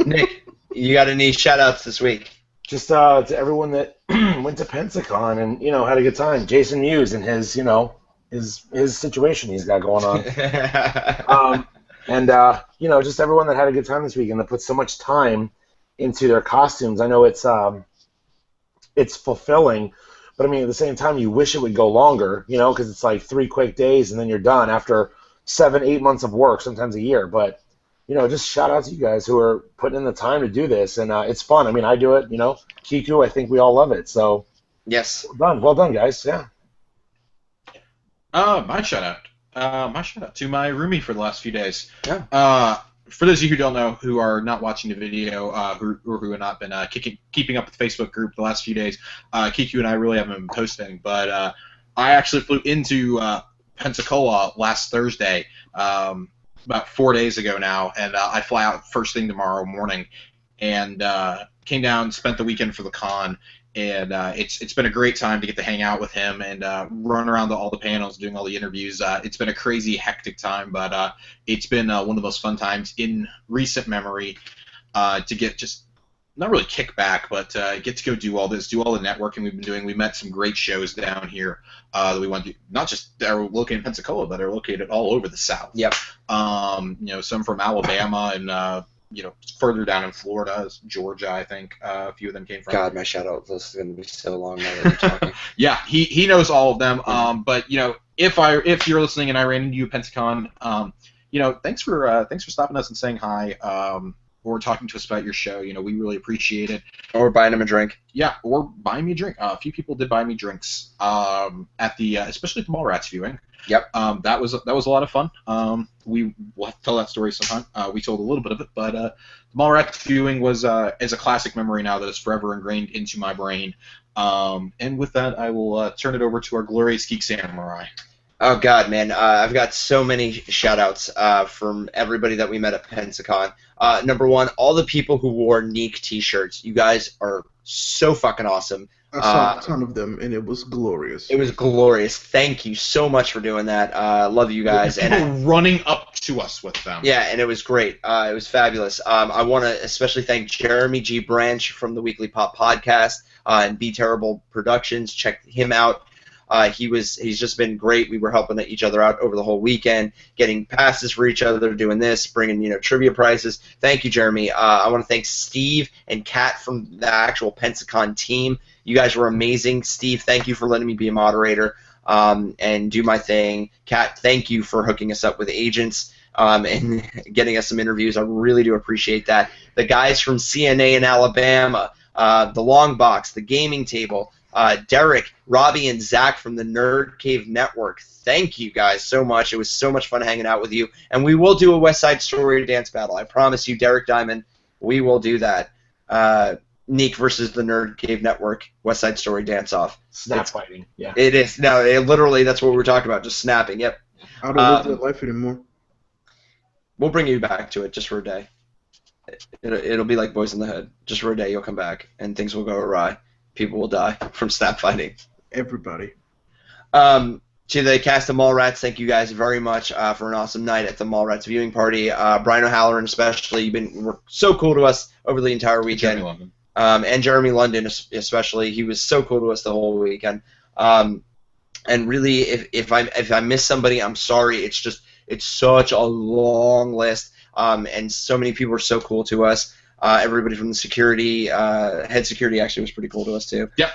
Nick, you got any shout-outs this week? Just to everyone that went to Pensacon and had a good time. Jason Mewes and his his situation he's got going on. Just everyone that had a good time this weekend that put so much time into their costumes. I know it's fulfilling, but I mean at the same time you wish it would go longer, because it's like 3 quick days and then you're done after 7-8 months of work, sometimes a year. But just shout out to you guys who are putting in the time to do this, and it's fun. I mean, I do it. Kiku, I think we all love it. So Yes. well done, guys. Yeah. My shout out to my roomie for the last few days. Yeah. For those of you who don't know, who are not watching the video, who have not been keeping up with the Facebook group the last few days, Kiku and I really haven't been posting, but I actually flew into Pensacola last Thursday, about 4 days ago now, and I fly out first thing tomorrow morning, and came down, spent the weekend for the con, and it's been a great time to get to hang out with him and run around to all the panels, doing all the interviews. It's been a crazy, hectic time, but it's been one of the most fun times in recent memory to get just not really kick back, but get to go do all the networking we've been doing. We met some great shows down here that we went to, not just that are located in Pensacola, but are located all over the South. Yep. Some from Alabama and further down in Florida, Georgia, I think a few of them came from. God, my shout-out list is going to be so long now that you're talking. Yeah, he knows all of them. But if you're listening and I ran into you at Pensacon, thanks for stopping us and saying hi. Or talking to us about your show. We really appreciate it. Or buying him a drink. Yeah, or buying me a drink. A few people did buy me drinks at the, especially at the Mallrats viewing. Yep. That was a lot of fun. We'll have to tell that story sometime. We told a little bit of it, but the Mallrats viewing is a classic memory now that is forever ingrained into my brain. And with that, I will turn it over to our glorious Geek Samurai. Oh, God, man. I've got so many shout-outs from everybody that we met at Pensacon. Number one, all the people who wore Neek t-shirts. You guys are so fucking awesome. I saw a ton of them, and it was glorious. It was glorious. Thank you so much for doing that. Love you guys. People running up to us with them. Yeah, and it was great. It was fabulous. I want to especially thank Jeremy G. Branch from the Weekly Pop Podcast and Be Terrible Productions. Check him out. He's just been great. We were helping each other out over the whole weekend, getting passes for each other, doing this, bringing trivia prizes. Thank you, Jeremy. I want to thank Steve and Kat from the actual Pensacon team. You guys were amazing. Steve, thank you for letting me be a moderator and do my thing. Kat, thank you for hooking us up with agents and getting us some interviews. I really do appreciate that. The guys from CNA in Alabama, the Long Box, the Gaming Table. Derek, Robbie, and Zach from the Nerd Cave Network. Thank you guys so much. It was so much fun hanging out with you. And we will do a West Side Story dance battle. I promise you, Derek Diamond, we will do that. Neek versus the Nerd Cave Network West Side Story dance off. Snap fighting. Yeah. It is. No, literally, that's what we were talking about, just snapping. Yep. I don't live that life anymore. We'll bring you back to it just for a day. It'll be like Boys in the Hood. Just for a day, you'll come back, and things will go awry. People will die from snap fighting. Everybody. To the cast of Mallrats, thank you guys very much for an awesome night at the Mallrats viewing party. Brian O'Halloran especially, you were so cool to us over the entire weekend. Jeremy London. And Jeremy London especially, he was so cool to us the whole weekend. And really, if I miss somebody, I'm sorry. It's such a long list, and so many people were so cool to us. Everybody from the security, head security actually was pretty cool to us too. Yep.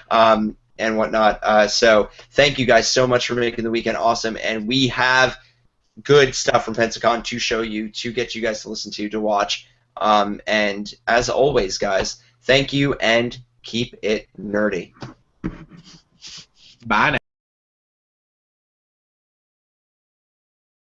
And whatnot. So thank you guys so much for making the weekend awesome. And we have good stuff from Pensacon to show you, to get you guys to listen to watch. And as always, guys, thank you and keep it nerdy. Bye now.